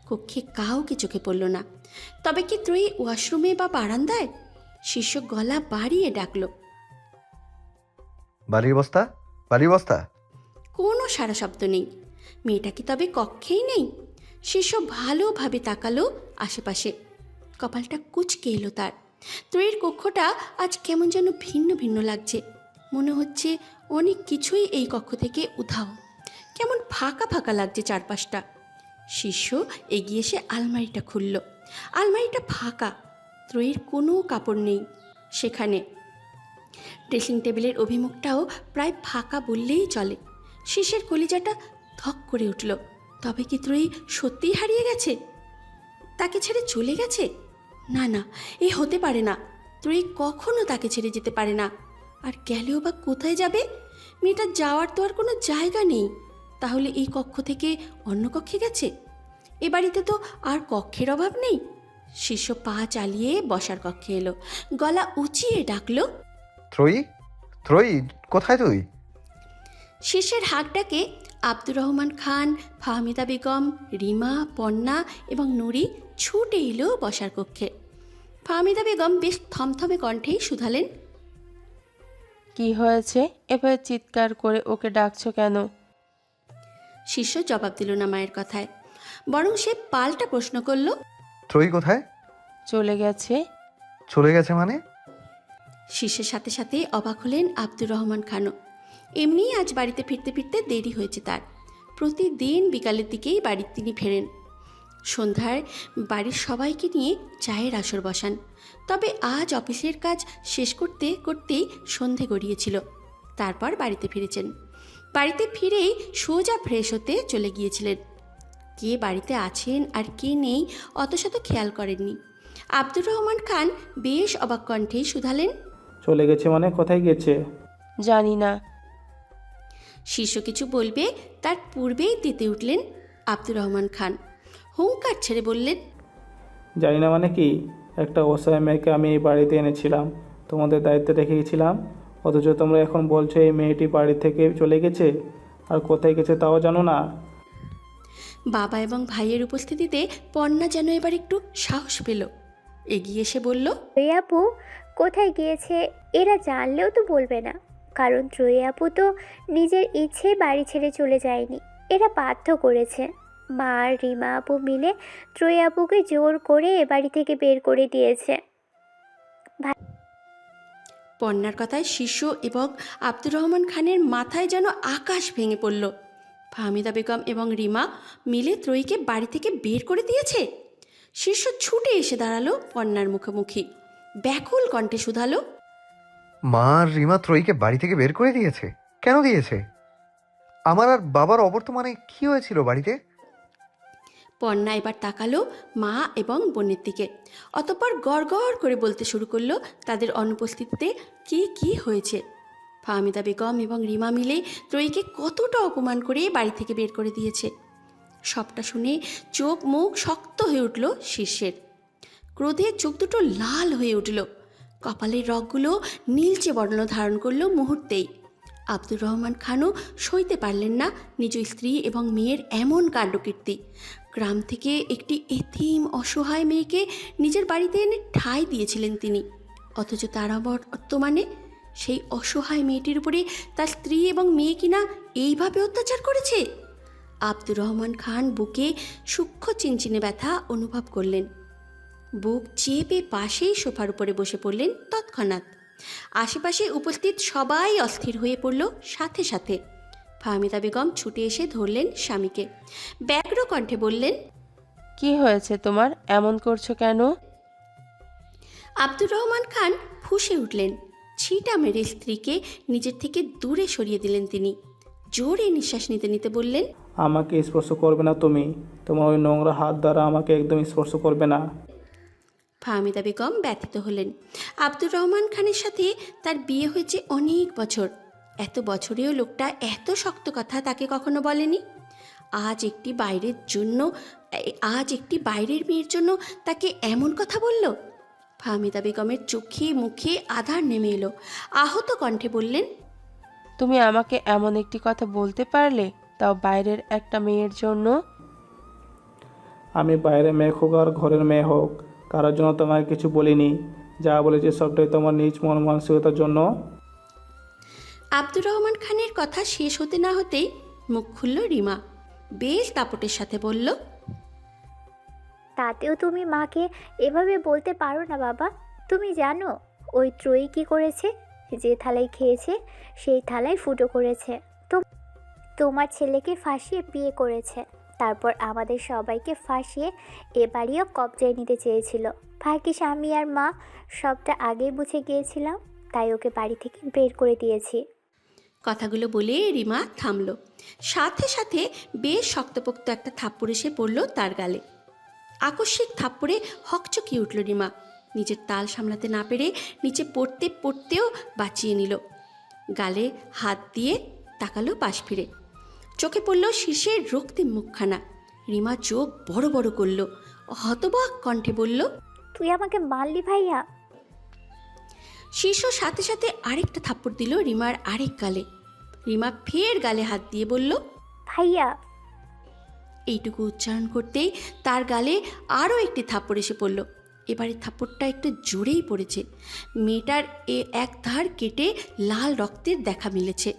কক্ষে কাউকে চোখে পড়ল না। তবে কি ত্রয়ী ওয়াশরুমে বা বারান্দায়? শীর্ষ গলা বাড়িয়ে ডাকলো, বাড়ির বস্তা, বাড়ির বস্তা। কোনো সারা শব্দ নেই। মেয়েটা কি তবে কক্ষেই নেই? শীর্ষ ভালোভাবে তাকালো আশেপাশে। কপালটা কুঁচকে এলো তার। ত্রয়ীর কক্ষটা আজ কেমন যেন ভিন্ন ভিন্ন লাগছে। মনে হচ্ছে অনেক কিছুই এই কক্ষ থেকে উধাও। কেমন ফাঁকা ফাঁকা লাগছে চারপাশটা। শীর্ষ এগিয়ে এসে আলমারিটা খুলল। আলমারিটা ফাঁকা, ত্রয়ীর কোনো কাপড় নেই সেখানে। ড্রেসিং টেবিলের অভিমুখটাও প্রায় ফাঁকা বললেই চলে। শীর্ষের কলিজাটা ধক করে উঠল। তবে কি ত্রয়ী সত্যিই হারিয়ে গেছে? তাকে ছেড়ে চলে গেছে? না না, এ হতে পারে না। ত্রয়ী কখনো তাকে ছেড়ে যেতে পারে না। আর গেলেও বা কোথায় যাবে? মেয়েটা যাওয়ার তো আর কোনো জায়গা নেই। তাহলে এই কক্ষ থেকে অন্য কক্ষে গেছে? এ বাড়িতে তো আর কক্ষের অভাব নেই। শীর্ষ পা চালিয়ে বসার কক্ষে এলো। গলা উঁচিয়ে ডাকলো, ত্রয়ী, ত্রয়ী, কোথায় তুই? শীর্ষের হাঁকটাকে আব্দুর রহমান খান, ফাহমিদা বেগম, রিমা, পন্না এবং নুরি ছুটে এলো বসার কক্ষে। ফাহমিদা বেগম বেশ থমথমে কণ্ঠেই শুধালেন, কি হয়েছে? এভাবে চিৎকার করে ওকে ডাকছো কেন? শীর্ষ জবাব দিল না মায়ের কথায়, বরং সে পাল্টা প্রশ্ন করল, ত্রয়ী কোথায়? চলে গেছে। চলে গেছে মানে? শীর্ষের সাথে সাথে অবাক হলেন আব্দুর রহমান খানও। এমনিই আজ বাড়িতে ফিরতে ফিরতে দেরি হয়েছে তার। প্রতিদিন বিকালের দিকেই বাড়ির তিনি ফেরেন। সন্ধ্যায় বাড়ির সবাইকে নিয়ে চায়ের আসর বসান। তবে আজ অফিসের কাজ শেষ করতে করতেই সন্ধে গড়িয়েছিল। তারপর বাড়িতে ফিরেছেন। বাড়িতে ফিরেই সোজা ফ্রেশ হতে চলে গিয়েছিলেন। কে বাড়িতে আছেন আর কে নেই অত শত খেয়াল করেননি। আব্দুর রহমান খান বেশ অবাক কণ্ঠেই শুধালেন, চলে গেছে মানে কোথায় গেছে? জানি না। শীর্ষ কিছু বলবে তার পূর্বেই তেতে উঠলেন আব্দুর রহমান খান। হুঙ্কার ছেড়ে বললেন, জানি না মানে কি? একটা অসহায় মেয়েকে আমি এই বাড়িতে এনেছিলাম, তোমাদের দায়িত্বে রেখে গেছিলাম, অথচ তোমরা এখন বলছো এই মেয়েটি বাড়ি থেকে চলে গেছে, আর কোথায় গেছে তাও জানো না। বাবা এবং ভাইয়ের উপস্থিতিতে পন্না যেন এবার একটু সাহস পেল। এগিয়ে এসে বলল, ত্রয়ী আপু কোথায় গিয়েছে এরা জানলেও তো বলবে না, কারণ ত্রয়ী আপু তো নিজের ইচ্ছে বাড়ি ছেড়ে চলে যায়নি, এরা বাধ্য করেছে। মা আর রিমা আপু মিলে ত্রয়ী আপুকে জোর করে এ বাড়ি থেকে বের করে দিয়েছে। পন্নার কথায় শীর্ষ এবং আব্দুর রহমান খানের মাথায় যেন আকাশ ভেঙে পড়ল। ফাহমিদা বেগম এবং রিমা মিলে ত্রয়ীকে বাড়ি থেকে বের করে দিয়েছে। শীর্ষ ছুটে এসে দাঁড়ালো পর্ণার মুখোমুখি, ব্যাকুল কণ্ঠে শুধালো, মা আর রিমা ত্রয়ীকে বাড়ি থেকে বের করে দিয়েছে? কেন দিয়েছে? আমার আর বাবার অবর্তমানে কি হয়েছিল বাড়িতে? পর্ণা এবার তাকালো মা এবং বোনের দিকে, অতঃপর গড় করে বলতে শুরু করলো তাদের অনুপস্থিতিতে কি কি হয়েছে। ফাহমিদা বেগম এবং রিমা মিলে ত্রয়ীকে কতটা অপমান করে বাড়ি থেকে বের করে দিয়েছে। সবটা শুনে চোখ মুখ শক্ত হয়ে উঠল শীর্ষের। ক্রোধে চোখ দুটো লাল হয়ে উঠল, কপালের রগগুলো নীলচে বর্ণ ধারণ করল মুহূর্তেই। আব্দুর রহমান খানও সইতে পারলেন না নিজ স্ত্রী এবং মেয়ের এমন কাণ্ডকীর্তি। গ্রাম থেকে একটি এতিম অসহায় মেয়েকে নিজের বাড়িতে এনে ঠাঁই দিয়েছিলেন তিনি, অথচ তার বর্তমানে সেই অসহায় মেয়েটির উপরে তার স্ত্রী এবং মেয়ে কিনা এইভাবে অত্যাচার করেছে। আব্দুর রহমান খান বুকে সূক্ষ্ম চিনচিনে ব্যথা অনুভব করলেন। বুক চেপে পাশেই সোফার উপরে বসে পড়লেন তৎক্ষণাৎ। আশেপাশে উপস্থিত সবাই অস্থির হয়ে পড়ল সাথে সাথে। ফাহমিদা বেগম ছুটে এসে ধরলেন স্বামীকে, ব্যগ্র কণ্ঠে বললেন, কি হয়েছে তোমার, এমন করছো কেন? আব্দুর রহমান খান ফুঁসে উঠলেন। ছিটা মেরে স্ত্রীকে নিজের থেকে দূরে সরিয়ে দিলেন তিনি। জোরে নিঃশ্বাস নিতে নিতে বললেন, আমাকে স্পর্শ করবে না তুমি, তোমার ওই নোংরা হাত দ্বারা আমাকে একদম স্পর্শ করবে না। ফাহমিদা বেগম ব্যথিত হলেন। আব্দুর রহমান খানের সাথে তার বিয়ে হয়েছে অনেক বছর, এত বছরেও লোকটা এত শক্ত কথা তাকে কখনো বলেনি। আজ একটি বাইরের মেয়ের জন্য তাকে এমন কথা বলল। ফাহমিদা বেগমের চোখে মুখে আধার নেমে এলো। আহত কণ্ঠে বললেন, তুমি আমাকে এমন একটি কথা বলতে পারলে, তাও বাইরের একটা মেয়ের জন্য? আমি বাইরে মেয়ে হোক আর ঘরের মেয়ে হোক, কারোর জন্য তোমাকে কিছু বলিনি। যা বলেছি সবটাই তোমার নিজ মন মানসিকতার জন্য। আব্দুর রহমান খানের কথা শেষ হতে না হতেই মুখ খুলল রিমা। বেশ দাপটের সাথে বলল, তাতেও তুমি মাকে এভাবে বলতে পারো না বাবা। তুমি জানো ওই ত্রয়ী কী করেছে? যে থালায় খেয়েছে সেই থালায় ফুটো করেছে। তোমার ছেলেকে ফাঁসিয়ে বিয়ে করেছে, তারপর আমাদের সবাইকে ফাঁসিয়ে এ বাড়িও কবজায় নিতে চেয়েছিল। ভাগ্যিস আমি আর মা সবটা আগেই বুঝে গিয়েছিলাম, তাই ওকে বাড়ি থেকে বের করে দিয়েছি। কথাগুলো বলে রিমা থামল। সাথে সাথে বেশ শক্তপোক্ত একটা থাপ্পড় এসে পড়ল তার গালে। আকস্মিক থাপ্পড়ে হকচকিয়ে উঠল রিমা। নিজের তাল সামলাতে না পেরে নিচে পড়তে পড়তেও বাঁচিয়ে নিল। গালে হাত দিয়ে তাকালো পাশ ফিরে। চোখে পড়ল শীর্ষের রক্তিম মুখখানা। রিমা চোখ বড় বড় করল, হতবাক কণ্ঠে বলল, তুই আমাকে মারলি ভাইয়া? শীর্ষ সাথে সাথে আরেকটা থাপ্পড় দিল রিমার আরেক গালে। রিমা ফের গালে হাত দিয়ে বলল, ভাইয়া। এইটুকু উচ্চারণ করতেই তার গালে আরও একটি থাপ্পড় এসে পড়ল। এবারে থাপ্পড়টা একটু জোরেই পড়েছে। মেয়েটার এক ধার কেটে লাল রক্তের দেখা মিলেছে।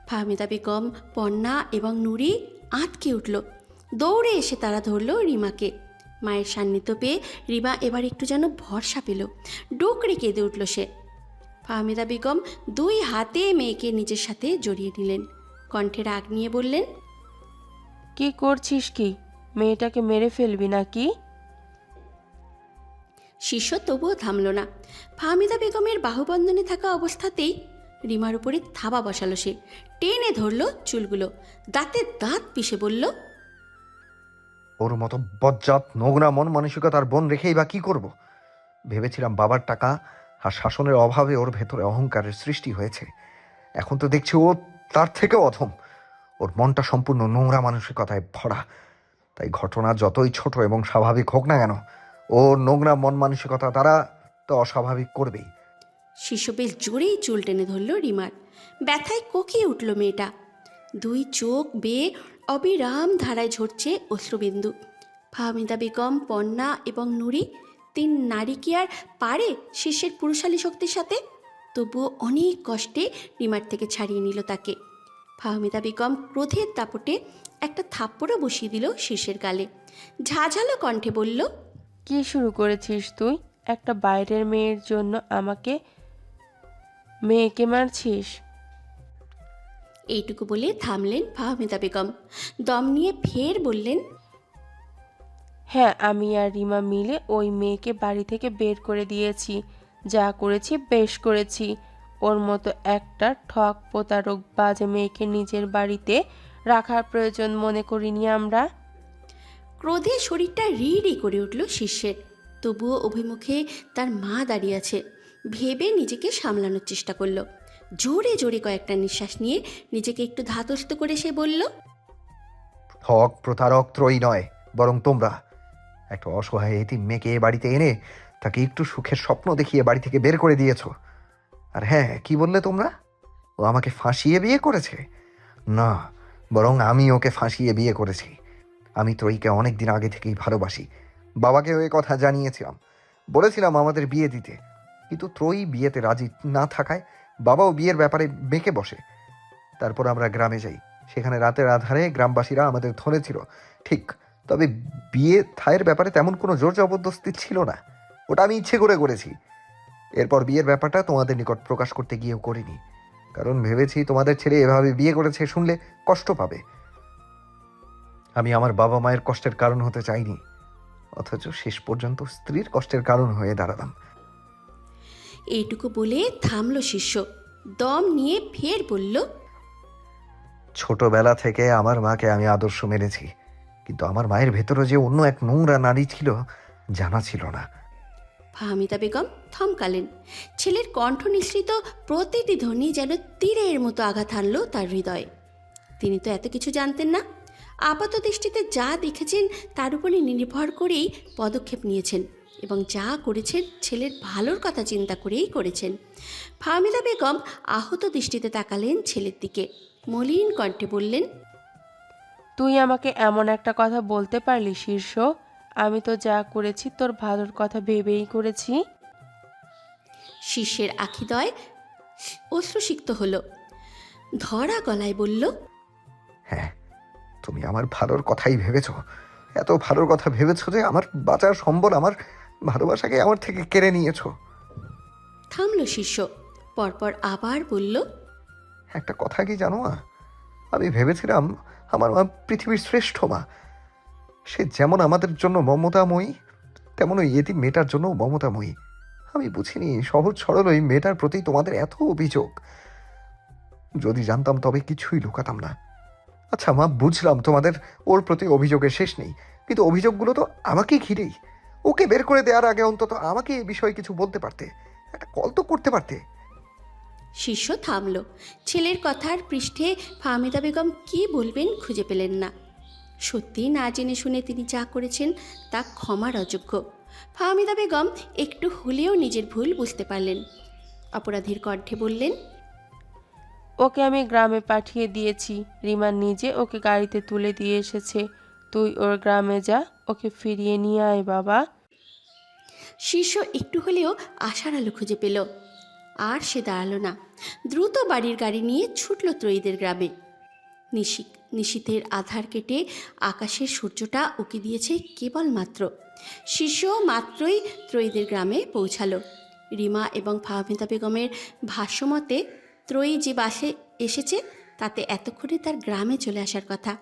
ফাহমিদা বেগম, পর্ণা এবং নুরি আঁতকে উঠল। দৌড়ে এসে তারা ধরল রিমাকে। মায়ের সান্নিধ্য পেয়ে রিমা এবার একটু যেন ভরসা পেল। ডোকরে কেঁদে উঠল সে। ফাহমিদা বেগম দুই হাতে মেয়েকে নিজের সাথে জড়িয়ে নিলেন। কণ্ঠে রাগ নিয়ে বললেন, কি করছিস কি? মেয়েটাকে মেরে ফেলবি নাকি? শিষ্য তবুও থামল না। ফাহমিদা বেগমের বাহুবন্ধনে থাকা অবস্থাতেই রিমার উপরে থাবা বসালো সে। টেনে ধরল চুলগুলো, দাঁতে দাঁত পিষে বলল, ওর মতো বজ্জাত নোংরা মন মানসিকতার বোন রেখেই বা কি করব? ভেবেছিলাম বাবার টাকা আর শাসনের অভাবে ওর ভেতরে অহংকারের সৃষ্টি হয়েছে। এখন তো দেখছি ও তার থেকেও অধম। ওর মনটা সম্পূর্ণ নোংরা মানসিকতায় ভরা। তাই ঘটনা যতই ছোট এবং স্বাভাবিক হোক না কেন, ওর নোংরা মন মানসিকতা তারা তো অস্বাভাবিক করবেই। শিষ্য বেশ জোরেই চুল টেনে ধরল রিমার। ব্যথায় কোকিয়ে উঠল মেয়েটা। দুই চোখ বেয়ে অবিরাম ধারায় ঝরছে অশ্রুবিন্দু। ফাহমিদা বেগম, পর্ণা এবং নুরি, তিন নারী কি আর পারে শিষ্যের পুরুষালী শক্তির সাথে? তবুও অনেক কষ্টে রিমার থেকে ছাড়িয়ে নিল তাকে। ফাহমিদা বেগম ক্রোধের দাপটে একটা থাপ্পড়ও বসিয়ে দিল শিষ্যের গালে। ঝাঝালো কণ্ঠে বলল, কি শুরু করেছিস তুই? একটা বাইরের মেয়ের জন্য মেয়েকে মারছিস? এইটুকু বলে থামলেন ফাহমিদা বেগম। দম নিয়ে ফের বললেন, হ্যাঁ, আমি আর রিমা মিলে ওই মেয়েকে বাড়ি থেকে বের করে দিয়েছি। যা করেছি বেশ করেছি। ওর মতো একটা ঠক প্রতারক বাজে মেয়েকে নিজের বাড়িতে রাখার প্রয়োজন মনে করিনি আমরা। ক্রোধে শরীরটা রিড়ি করে উঠল শিষ্যের। তবুও অভিমুখে তার মা দাঁড়িয়ে আছে ভেবে নিজেকে সামলানোর চেষ্টা করলো। জোরে জোরে কয়েকটা নিঃশ্বাস নিয়ে নিজেকে একটু ধাতস্থ করে সে বলল, ঠক প্রতারক ত্রয়ী নয়, বরং তোমরা একটা অসহায় এতিম মেয়েকে এ বাড়িতে এনে তাকে একটু সুখের স্বপ্ন দেখিয়ে বাড়ি থেকে বের করে দিয়েছো। আর হ্যাঁ, কি বললে তোমরা? ও আমাকে ফাঁসিয়ে বিয়ে করেছে? না, বরং আমি ওকে ফাঁসিয়ে বিয়ে করেছি। আমি ত্রয়ীকে অনেক দিন আগে থেকেই ভালোবাসি। বাবাকে ওই কথা জানিয়েছিলাম, বলেছিলাম আমাদের বিয়ে দিতে, কিন্তু ত্রয়ী বিয়েতে রাজি না থাকায় বাবাও বিয়ের ব্যাপারে বেঁকে বসে। তারপর আমরা গ্রামে যাই। সেখানে রাতের আধারে গ্রামবাসীরা আমাদের ধরেছিল, ঠিক। তবে বিয়ে থায়ের ব্যাপারে তেমন কোনো জোর জবরদস্তি ছিল না। ওটা আমি ইচ্ছে করে করেছি। এরপর বিয়ের ব্যাপারটা তোমাদের নিকট প্রকাশ করতে গিয়েও করিনি, কারণ ভেবেছি তোমাদের ছেলে এভাবে বিয়ে করেছে শুনলে কষ্ট পাবে। আমি আমার বাবা মায়ের কষ্টের কারণ হতে চাইনি, অথচ শেষ পর্যন্ত স্ত্রীর কষ্টের কারণ হয়ে দাঁড়ালাম। এইটুকু বলে থামল শিষ্য। দম নিয়ে ফের বলল, ছোটবেলা থেকে আমার মাকে আমি আদর্শ মেনেছি, কিন্তু আমার মায়ের ভেতরে যে অন্য এক নোংরা নারী ছিল জানা ছিল না। ফাহমিদা বেগম থমকালেন। ছেলের কণ্ঠ নিঃসৃত প্রতিটি ধ্বনি যেন তীরের মতো আঘাত হানল তার হৃদয়ে। তিনি তো এত কিছু জানতেন না। আপাত দৃষ্টিতে যা দেখেছেন তার উপরে নির্ভর করেই পদক্ষেপ নিয়েছেন এবং যা করেছেন ছেলের ভালোর কথা চিন্তা করেই করেছেন। ফাহমিদা বেগম আহত দৃষ্টিতে তাকালেন ছেলের দিকে, মলিন কণ্ঠে বললেন, তুই আমাকে এমন একটা কথা বলতে পারলি শীর্ষ? আমি তো যা করেছি তোর ভালোর কথা ভেবেই করেছি। শিষ্যের আখিদয় অশ্রুসিক্ত হলো। ধরা গলায় বলল, হ্যাঁ, তুমি আমার ভালোর কথাই ভেবেছ। এত ভালোর কথা ভেবেছ যে আমার বাঁচার সম্বল, আমার ভালোবাসাকে আমার থেকে কেড়ে নিয়েছো। থামল শিষ্য। পরপর আবার বলল, একটা কথা কি জানো মা, আমি ভেবেছিলাম আমার মা পৃথিবীর শ্রেষ্ঠ মা। সে যেমন আমাদের জন্য মমতাময়ী, তেমন ওই এতিম মেয়েটার জন্য মমতাময়ী। আমি বুঝিনি সহজ সরল ওই মেয়েটার প্রতি তোমাদের এত অভিযোগ। যদি জানতাম তবে কিছুই লুকাতাম না। আচ্ছা মা, বুঝলাম তোমাদের ওর প্রতি অভিযোগের শেষ নেই, কিন্তু অভিযোগগুলো তো আমাকেই ঘিরেই। ওকে বের করে দেওয়ার আগে অন্তত আমাকে এই বিষয়ে কিছু বলতে পারতে, একটা কল তো করতে পারতে। শিষ্য থামল। ছেলের কথার পৃষ্ঠে ফাহমিদা বেগম কী বলবেন খুঁজে পেলেন না। সত্যি না জেনে শুনে তিনি যা করেছেন তা ক্ষমার অযোগ্য। ফাহমিদা বেগম একটু হলেও নিজের ভুল বুঝতে পারলেন। অপরাধীর কণ্ঠে বললেন, ওকে আমি গ্রামে পাঠিয়ে দিয়েছি। রিমা নিজে ওকে গাড়িতে তুলে দিয়ে এসেছে। তুই ওর গ্রামে যা, ওকে ফিরিয়ে নিয়ে আয় বাবা। শিষ্য একটু হলেও আশার আলো খুঁজে পেল। আর সে দাঁড়ালো না, দ্রুত বাড়ির গাড়ি নিয়ে ছুটল ত্রয়ীদের গ্রামে। নিশীথের আধার কেটে আকাশের সূর্যটা উকি দিয়েছে কেবলমাত্র। শিষ্য মাত্রই ত্রয়ীদের গ্রামে পৌঁছালো। রিমা এবং ফাহমিদা বেগমের ভাষ্যমতে ত্রয়ী যে বাসে এসেছে তাতে এতক্ষণে তার গ্রামে চলে আসার কথা,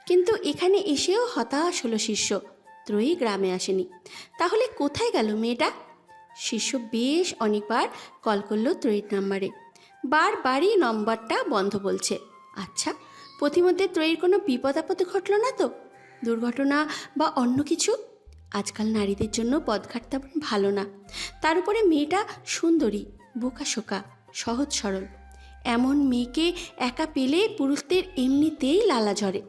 কিন্তু এখানে এসেও হতাশ হলো শিষ্য। ত্রয়ী গ্রামে আসেনি। তাহলে কোথায় গেল মেয়েটা? শিষ্য বেশ অনেকবার কল করলো ত্রয়ীর নাম্বারে, বারবারই নম্বরটা বন্ধ বলছে। আচ্ছা, পথিমধ্যে ত্রয়ীর কোনো বিপদ আপদে ঘটল না তো? দুর্ঘটনা বা অন্য কিছু? আজকাল নারীদের জন্য পথঘাট তেমন ভালো না। তার উপরে মেয়েটা সুন্দরী, বোকাশোকা, সহজ সরল। এমন মেয়েকে একা পেলে পুরুষদের এমনিতেই লালা ঝরে।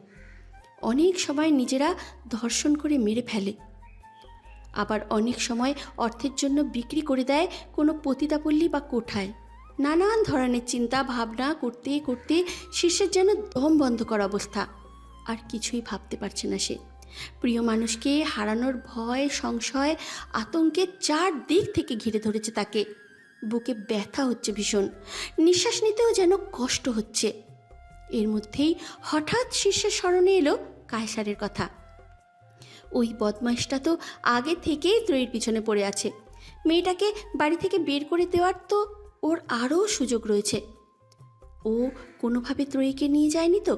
অনেক সময় নিজেরা ধর্ষণ করে মেরে ফেলে, আবার অনেক সময় অর্থের জন্য বিক্রি করে দেয় কোনো পতিতাপল্লী বা কোঠায়। নানান ধরনের চিন্তা ভাবনা করতে করতে শিষ্যের যেন দম বন্ধ করা অবস্থা। আর কিছুই ভাবতে পারছে না সে। প্রিয় মানুষকে হারানোর ভয়, সংশয়, আতঙ্কে চারদিক থেকে ঘিরে ধরেছে তাকে। বুকে ব্যথা হচ্ছে ভীষণ, নিঃশ্বাস নিতেও যেন কষ্ট হচ্ছে। এর মধ্যেই হঠাৎ শিষ্যের স্মরণে এলো কায়সারের কথা। ওই বদমাইশটা তো আগে থেকেই ত্রয়ীর পিছনে পড়ে আছে। মেয়েটাকে বাড়ি থেকে বের করে দেওয়ার তো ওর আরও সুযোগ রয়েছে। ও কোনোভাবে ত্রয়ীকে নিয়ে যায়নি তো?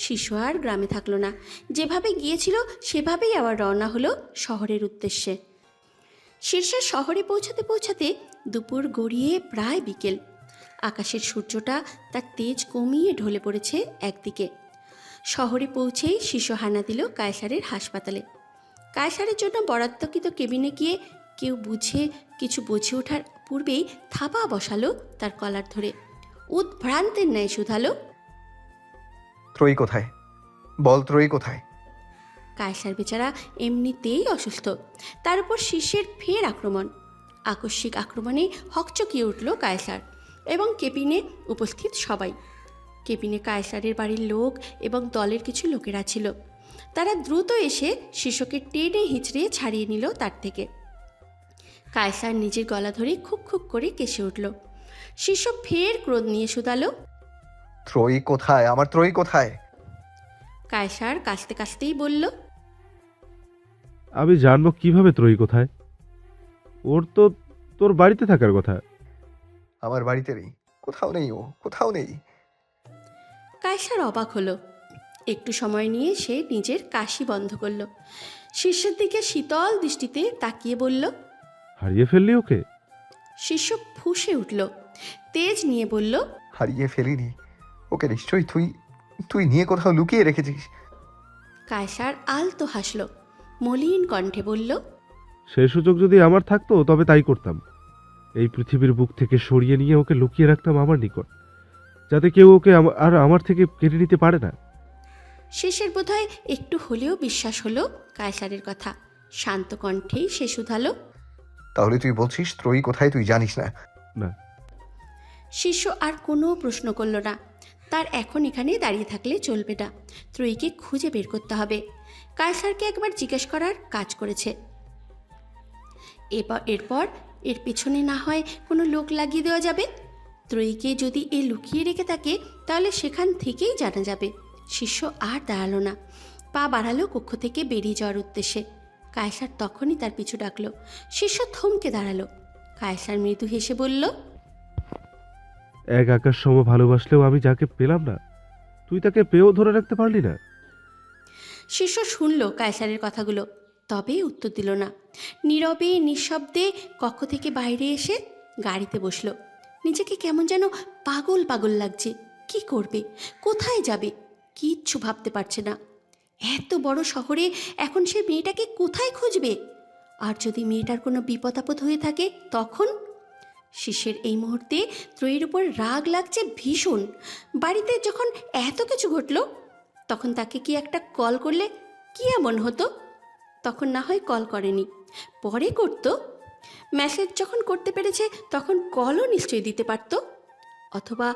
শিশু আর গ্রামে থাকলো না, যেভাবে গিয়েছিল সেভাবেই আবার রওনা হলো শহরের উদ্দেশ্যে। শীর্ষের শহরে পৌঁছাতে পৌঁছাতে দুপুর গড়িয়ে প্রায় বিকেল। আকাশের সূর্যটা তার তেজ কমিয়ে ঢলে পড়েছে একদিকে। শহরে পৌঁছেই শিশু হানা দিল কায়সারের হাসপাতালে। কায়সারের জন্য বরাদ্দকৃত কেবিনে গিয়ে কেউ কিছু বুঝে ওঠার পূর্বেই থাপা বসালো তার কলার ধরে। উদ্ভ্রান্তের ন্যায় শুধালো, ত্রয়ী কোথায়? বল, ত্রয়ী কোথায়? কায়সার বেচারা এমনিতেই অসুস্থ, তার উপর শিষ্যের ফের আক্রমণ। আকস্মিক আক্রমণে হকচকিয়ে উঠল কায়সার এবং কেবিনে উপস্থিত সবাই। কেবিনে কায়সারের বাড়ির লোক এবং দলের কিছু লোকেরা ছিল। তারা দ্রুত এসে শিশুকে টেনে হিঁচড়ে ছাড়িয়ে নিল তার থেকে। কায়সার নিজের গলা ধরে খুব খুব করে কেসে উঠল। শিশু ফের ক্রোধ নিয়ে শুধালো, ত্রয়ী কোথায়? আমার ত্রয়ী কোথায়? কায়সার কাশতে কাশতেই বলল, আমি জানবো কিভাবে ত্রয়ী কোথায়? ওর তো তোর বাড়িতে থাকার কথা। আমার বাড়িতে নেই, কোথাও নেই, ও কোথাও নেই। কায়সার অবাক হলো। একটু সময় নিয়ে সে নিজের কাশি বন্ধ করল। শিষ্যের দিকে শীতল দৃষ্টিতে তাকিয়ে বলল, হারিয়ে ফেললি ওকে? শিষ্য ফুঁসে উঠল, তেজ নিয়ে বলল, হারিয়ে ফেলিনি ওকে, নিশ্চয়ই তুই তুই নিয়ে কোথাও লুকিয়ে রেখেছিস। কায়সার আলতো হাসল, মলিন কণ্ঠে বলল, সেই সুযোগ যদি আমার থাকতো তবে তাই করতাম। এই পৃথিবীর বুক থেকে সরিয়ে নিয়ে ওকে লুকিয়ে রাখতাম আমার নিকট, যাতে কেউ ওকে আর আমার থেকে কেড়ে নিতে পারে না। শেষের বোধহয় একটু হলেও বিশ্বাস হলো কায়সারের কথা। শান্ত কণ্ঠেই সে শুধালো, তাহলে তুই বলছিস ত্রয়ী কোথায় তুই জানিস না? না। শিষ্য আর কোনো প্রশ্ন করল না। তার এখন এখানে দাঁড়িয়ে থাকলে চলবে না, ত্রয়ীকে খুঁজে বের করতে হবে। কায়সারকে একবার জিজ্ঞেস করার কাজ করেছে। এরপর এর পেছনে না হয় কোনো লোক লাগিয়ে দেওয়া যাবে। ত্রয়ীকে যদি এ লুকিয়ে রেখে থাকে তাহলে সেখান থেকেই জানা যাবে। শিষ্য আর দাঁড়ালো না, পা বাড়ালো কক্ষ থেকে বেরিয়ে যাওয়ার উদ্দেশ্যে। কায়সার তখনই তার পিছু ডাকলো। শিষ্য থমকে দাঁড়ালো। কায়সার মৃদু হেসে বলল, এক আকাশ সম ভালোবাসলেও আমি যাকে পেলাম না, তুই তাকে পেয়েও ধরে রাখতে পারলি না। শিষ্য শুনল কায়সারের কথাগুলো, তবে উত্তর দিল না। নীরবে নিঃশব্দে কক্ষ থেকে বাইরে এসে গাড়িতে বসলো। নিজেকে কেমন যেন পাগল পাগল লাগছে। কি করবে, কোথায় যাবে, কিচ্ছু ভাবতে পারছে না। এত বড় শহরে এখন সে মেয়েটাকে কোথায় খুঁজবে? আর যদি মেয়েটার কোনো বিপদ আপদ হয়ে থাকে তখন? শিষ্যের এই মুহূর্তে ত্রয়ীর উপর রাগ লাগছে ভীষণ। বাড়িতে যখন এত কিছু ঘটল তখন তাকে কি একটা কল করলে কি এমন হতো? তখন না হয় কল করেনি, পরে করতো। মেসেজ যখন করতে পেরেছে তখন কলও নিশ্চয়ই দিতে পারত। অথবা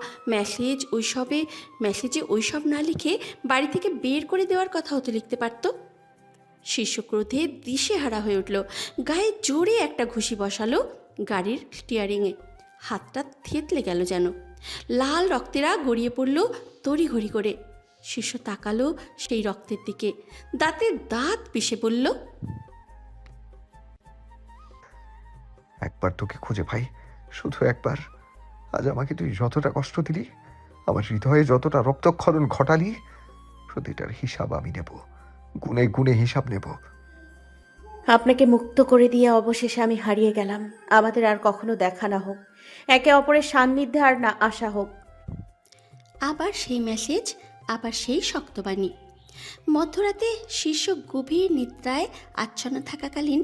মেসেজে ওইসব না লিখে বাড়ি থেকে বের করে দেওয়ার কথাও তো লিখতে পারত। শিষ্য ক্রোধে দিশেহারা হয়ে উঠল। গায়ে জোরে একটা ঘুষি বসালো গাড়ির স্টিয়ারিংয়ে। হাতটা থেতলে গেল যেন। লাল রক্তেরা গড়িয়ে পড়ল তড়িঘড়ি করে। শিষ্য তাকালো সেই রক্তের দিকে, দাঁতে দাঁত পিষে বলল, একবার তোকে খুঁজে পাই, শুধু একবার। আজ আমাকে তুই যতটা কষ্ট দিলি, আমার হৃদয়ে যতটা রক্তক্ষরণ ঘটালি, প্রতিটার হিসাব আমি নেব, গুনে গুনে হিসাব নেব। আপনাকে মুক্ত করে দিয়ে অবশেষে আমি হারিয়ে গেলাম। আমাদের আর কখনো দেখা না হোক, একে অপরের সান্নিধ্যে আর না আসা হোক। আবার সেই মেসেজ, আবার সেই শক্তবাণী। মধ্যরাতে শিষ্য গভীর নিদ্রায় আচ্ছন্ন থাকাকালীন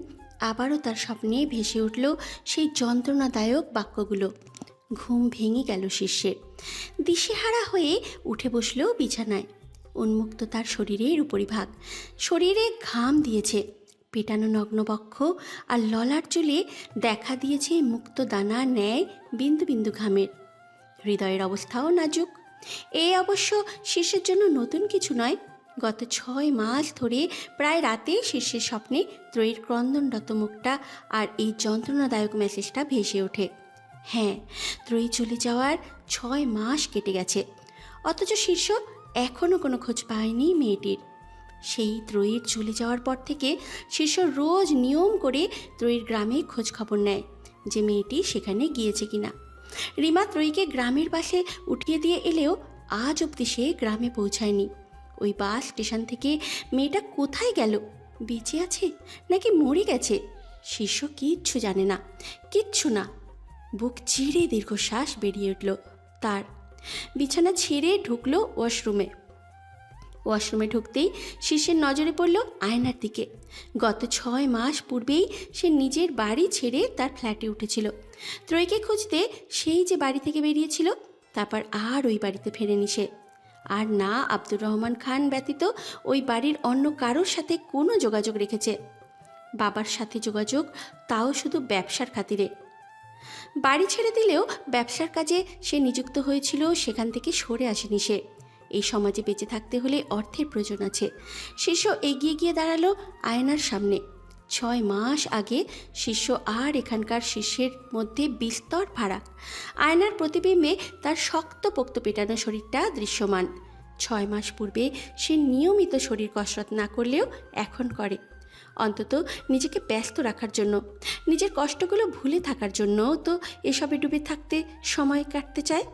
আবারও তার স্বপ্নে ভেসে উঠল সেই যন্ত্রণাদায়ক বাক্যগুলো। ঘুম ভেঙে গেল শিষ্যের। দিশেহারা হয়ে উঠে বসল বিছানায়। উন্মুক্ত তার শরীরের উপরিভাগ, শরীরে ঘাম দিয়েছে। পেটানো নগ্নবক্ষ আর ললার চুলে দেখা দিয়েছে মুক্ত দানার ন্যায় বিন্দু বিন্দু ঘামের। হৃদয়ের অবস্থাও নাজুক। এ অবশ্য শিষ্যের জন্য নতুন কিছু নয়। গত 6 মাস ধরে প্রায় রাতে শিষ্যের স্বপ্নে ত্রয়ীর ক্রন্দনরত মুখটা আর এই যন্ত্রণাদায়ক মেসেজটা ভেসে ওঠে। হ্যাঁ, ত্রয়ী চলে যাওয়ার 6 মাস কেটে গেছে, অথচ শিষ্য এখনও কোনো খোঁজ পায়নি মেয়েটির। সেই ত্রয়ীর চলে যাওয়ার পর থেকে শিষ্য রোজ নিয়ম করে ত্রয়ীর গ্রামে খোঁজ খবর নেয় যে মেয়েটি সেখানে গিয়েছে কিনা। রিমা ত্রয়ীকে গ্রামের বাসে উঠিয়ে দিয়ে এলেও আজ অবধি সে গ্রামে পৌঁছায়নি। ওই বাস স্টেশন থেকে মেয়েটা কোথায় গেল? বেঁচে আছে নাকি মরে গেছে? শিষ্য কিচ্ছু জানে না, কিচ্ছু না। বুক চিরে দীর্ঘশ্বাস বেরিয়ে উঠল তার। বিছানা ছেড়ে ঢুকলো ওয়াশরুমে। ওয়াশরুমে ঢুকতেই শিষ্যের নজরে পড়ল আয়নার দিকে। গত 6 মাস পূর্বেই সে নিজের বাড়ি ছেড়ে তার ফ্ল্যাটে উঠেছিল। ত্রয়ীকে খুঁজতে সেই যে বাড়ি থেকে বেরিয়েছিল, তারপর আর ওই বাড়িতে ফেরেনি সে। আর না আব্দুর রহমান খান ব্যতীত ওই বাড়ির অন্য কারোর সাথে কোনো যোগাযোগ রেখেছে। বাবার সাথে যোগাযোগ, তাও শুধু ব্যবসার খাতিরে। বাড়ি ছেড়ে দিলেও ব্যবসার কাজে সে নিযুক্ত হয়েছিল, সেখান থেকে সরে আসেনি সে। এই সমাজে বেঁচে থাকতে হলে অর্থের প্রয়োজন আছে। শিষ্য এগিয়ে গিয়ে দাঁড়ালো আয়নার সামনে। 6 মাস আগে শিষ্য আর এখানকার শিষ্যের মধ্যে বিস্তর ফারাক। আয়নার প্রতিবিম্বে তার শক্তপোক্ত পেটানো শরীরটা দৃশ্যমান। 6 মাস পূর্বে সে নিয়মিত শরীর কসরত না করলেও এখন করে, অন্তত নিজেকে ব্যস্ত রাখার জন্য, নিজের কষ্টগুলো ভুলে থাকার জন্য তো এসবে ডুবে থাকতে সময় কাটতে চায়।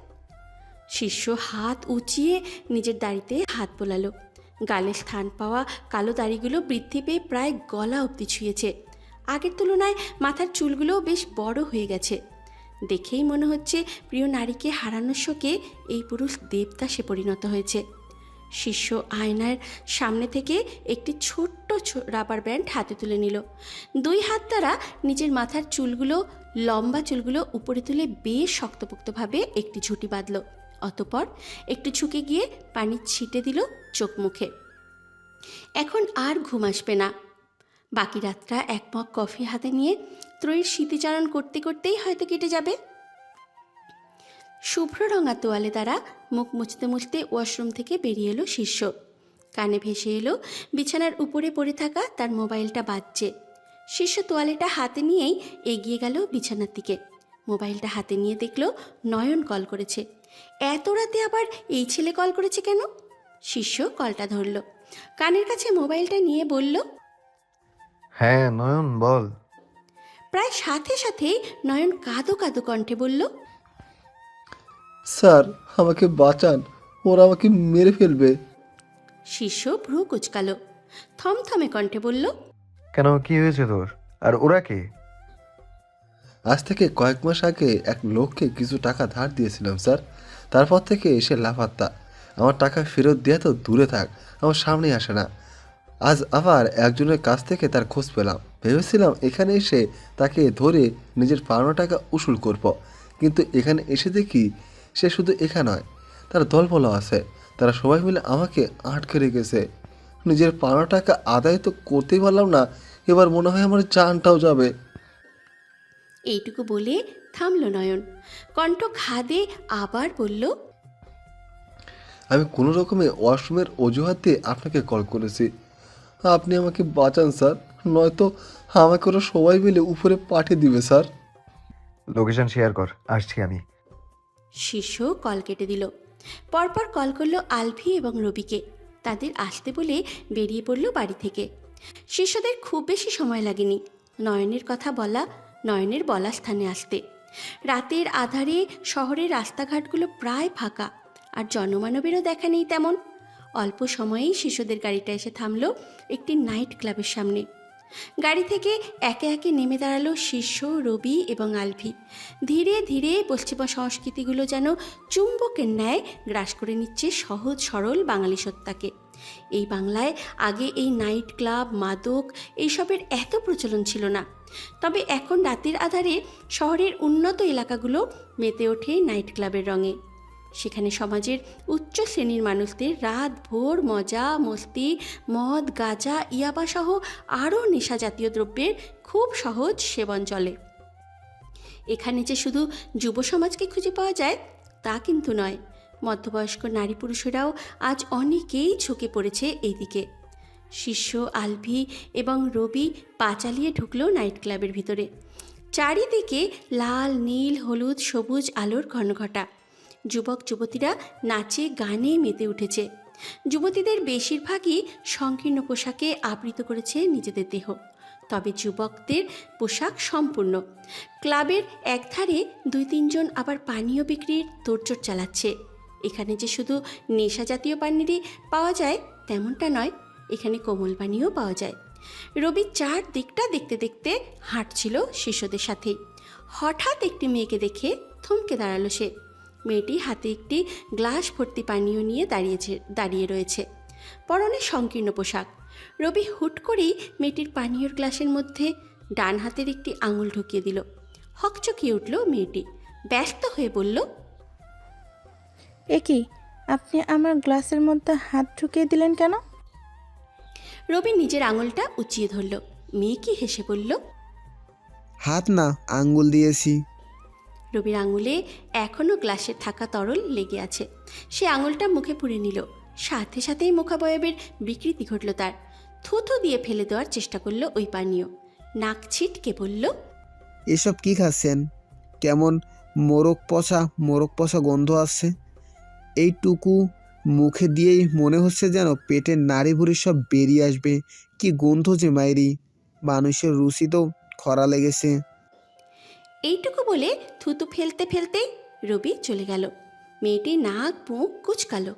শিষ্য হাত উঁচিয়ে নিজের দাড়িতে হাত বোলালো। গালে স্থান পাওয়া কালো দাড়িগুলো বৃদ্ধি পেয়ে প্রায় গলা অবধি ছুঁয়েছে। আগের তুলনায় মাথার চুলগুলোও বেশ বড় হয়ে গেছে। দেখেই মনে হচ্ছে প্রিয় নারীকে হারানোর শোকে এই পুরুষ দেবদাসে পরিণত হয়েছে। শিষ্য আয়নার সামনে থেকে একটি ছোট্ট রাবার ব্যান্ড হাতে তুলে নিল। 2 হাত দ্বারা নিজের মাথার চুলগুলো, লম্বা চুলগুলো উপরে তুলে বেশ শক্তপোক্তভাবে একটি ঝুঁটি বাঁধল। অতঃপর একটু ঝুঁকে গিয়ে পানি ছিটে দিল চোখ মুখে। এখন আর ঘুম আসবে না। বাকি রাতটা 1 মগ কফি হাতে নিয়ে ত্রয়ীর স্মৃতিচারণ করতে করতেই হয়তো কেটে যাবে। শুভ্র রঙা তোয়ালে দ্বারা মুখ মুছতে মুছতে ওয়াশরুম থেকে বেরিয়ে এলো শিষ্য। কানে ভেসে এলো বিছানার উপরে পড়ে থাকা তার মোবাইলটা বাজছে। শিষ্য তোয়ালেটা হাতে নিয়েই এগিয়ে গেল বিছানার দিকে। মোবাইলটা হাতে নিয়ে দেখল নয়ন কল করেছে। এত রাতে আবার এই ছেলে কল করেছে কেন? শিষ্য কলটা ধরল, কানের কাছে মোবাইলটা নিয়ে বলল, হ্যাঁ নয়ন বল। প্রায় সাথে সাথেই নয়ন কাঁদো কাঁদো কণ্ঠে বলল, স্যার আমাকে বাঁচান, ওরা আমাকে মেরে ফেলবে। শিষ্য ভ্রু কুচকালো, থমথমে কণ্ঠে বলল, কেন, কি হয়েছে তোর? আর ওরা কে? আজ থেকে কয়েক মাস আগে এক লোককে কিছু টাকা ধার দিয়েছিলাম স্যার। তারপর থেকে এসে লাফাত্তা। আমার টাকা ফেরত দেওয়া তো দূরে থাক, আমার সামনেই আসে না। আজ আবার একজনের কাছ থেকে তার খোঁজ পেলাম। ভেবেছিলাম এখানে এসে তাকে ধরে নিজের পাওনা টাকা উসুল করব, কিন্তু এখানে এসে দেখি সে শুধু একা নয়, তার দলবল আছে। তারা সবাই মিলে আমাকে আটকে রেখেছে। নিজের পাওনা টাকা আদায় তো করতেই পারলাম না, এবার মনে হয় আমার জানটাও যাবে। এইটুকু বলে থামল নয়ন। কণ্ঠ খাদে আবার বলল, আমি কোনো রকমে ওয়াশরুমের অজুহাত দিয়ে আপনাকে কল করেছি। আপনি আমাকে বাঁচান স্যার, নয়তো আমাকে ওরা সবাই মিলে উপরে পাঠিয়ে দিবে স্যার। লোকেশন শেয়ার কর, আসছি আমি। শিষ্য কল কেটে দিল। পরপর কল করলো আলভি এবং রবিকে। তাদের আসতে বলে বেরিয়ে পড়ল বাড়ি থেকে। শিষ্যদের খুব বেশি সময় লাগেনি নয়নের বলা স্থানে আসতে। রাতের আধারে শহরের রাস্তাঘাটগুলো প্রায় ফাঁকা, আর জনমানবেরও দেখা নেই তেমন। অল্প সময়েই শিশুদের গাড়িটা এসে থামল একটি নাইট ক্লাবের সামনে। গাড়ি থেকে একে একে নেমে দাঁড়ালো শিষ্য, রবি এবং আলভি। ধীরে ধীরে পশ্চিমা সংস্কৃতিগুলো যেন চুম্বকের ন্যায় গ্রাস করে নিচ্ছে সহজ সরল বাঙালি সত্তাকে। এই বাংলায় আগে এই নাইট ক্লাব, মাদক এইসবের এত প্রচলন ছিল না। তবে এখন রাতের আধারে শহরের উন্নত এলাকাগুলো মেতে ওঠে নাইট ক্লাবের রঙে। সেখানে সমাজের উচ্চ শ্রেণীর মানুষদের রাত ভোর মজা মস্তি, মদ, গাঁজা, ইয়াবাসহ আরও নেশা জাতীয় দ্রব্যের খুব সহজ সেবন চলে। এখানে যে শুধু যুব সমাজকে খুঁজে পাওয়া যায় তা কিন্তু নয়। মধ্যবয়স্ক নারী পুরুষেরাও আজ অনেকেই ঝুঁকে পড়েছে এইদিকে। শিষ্য, আলভি এবং রবি পা চালিয়ে ঢুকলো নাইট ক্লাবের ভিতরে। চারিদিকে লাল, নীল, হলুদ, সবুজ আলোর ঘনঘটা। যুবক যুবতীরা নাচে গানে মেতে উঠেছে। যুবতীদের বেশিরভাগই সংকীর্ণ পোশাকে আবৃত করেছে নিজেদের দেহ। তবে যুবকদের পোশাক সম্পূর্ণ। ক্লাবের একধারে 2-3 জন আবার পানীয় বিক্রির তোড়জোড় চালাচ্ছে। এখানে যে শুধু নেশা জাতীয় পানীয়ই পাওয়া যায় তেমনটা নয়, এখানে কোমল পানীয় পাওয়া যায়। রবি চারদিকটা দেখতে দেখতে হাঁটছিল শিশুদের সাথেই। হঠাৎ একটি মেয়েকে দেখে থমকে দাঁড়ালো সে। মেয়েটি হাতে একটি গ্লাস ভর্তি পানীয় নিয়ে দাঁড়িয়ে রয়েছে। পরনে সংকীর্ণ পোশাক। রবি হুট করেই মেয়েটির পানীয়র গ্লাসের মধ্যে ডান হাতের একটি আঙুল ঢুকিয়ে দিল। হকচকিয়ে উঠল মেয়েটি, ব্যস্ত হয়ে বলল, এ কি, আপনি আমার গ্লাসের মধ্যে হাত ঢুকিয়ে দিলেন কেন? রবি নিজের আঙুলটা উঁচিয়ে ধরল। মেয়ে কি হেসে বলল, হাত না, আঙ্গুল দিয়েছি। রবির আঙুলে এখনও গ্লাসে থাকা তরল লেগে আছে। সে আঙুলটা মুখে পুরে নিল। সাথে সাথেই মুখাবয়বের বিকৃতি ঘটল তার। থুথু দিয়ে ফেলে দেওয়ার চেষ্টা করলো ওই পানীয়। নাক ছিটকে বলল, এসব কি খাচ্ছেন? কেমন মোরগ পচা গন্ধ আসছে। এইটুকু মুখে দিয়েই মনে হচ্ছে যেন পেটের নাড়ি ভুড়ি সব বেরিয়ে আসবে। কি গন্ধ যে মাইরি, মানুষের রুচি তো খরা লেগেছে। এইটুকু বলে থুতু ফেলতে ফেলতেই রবি চলে গেল। মেয়েটি নাক মুখ কুচকালো।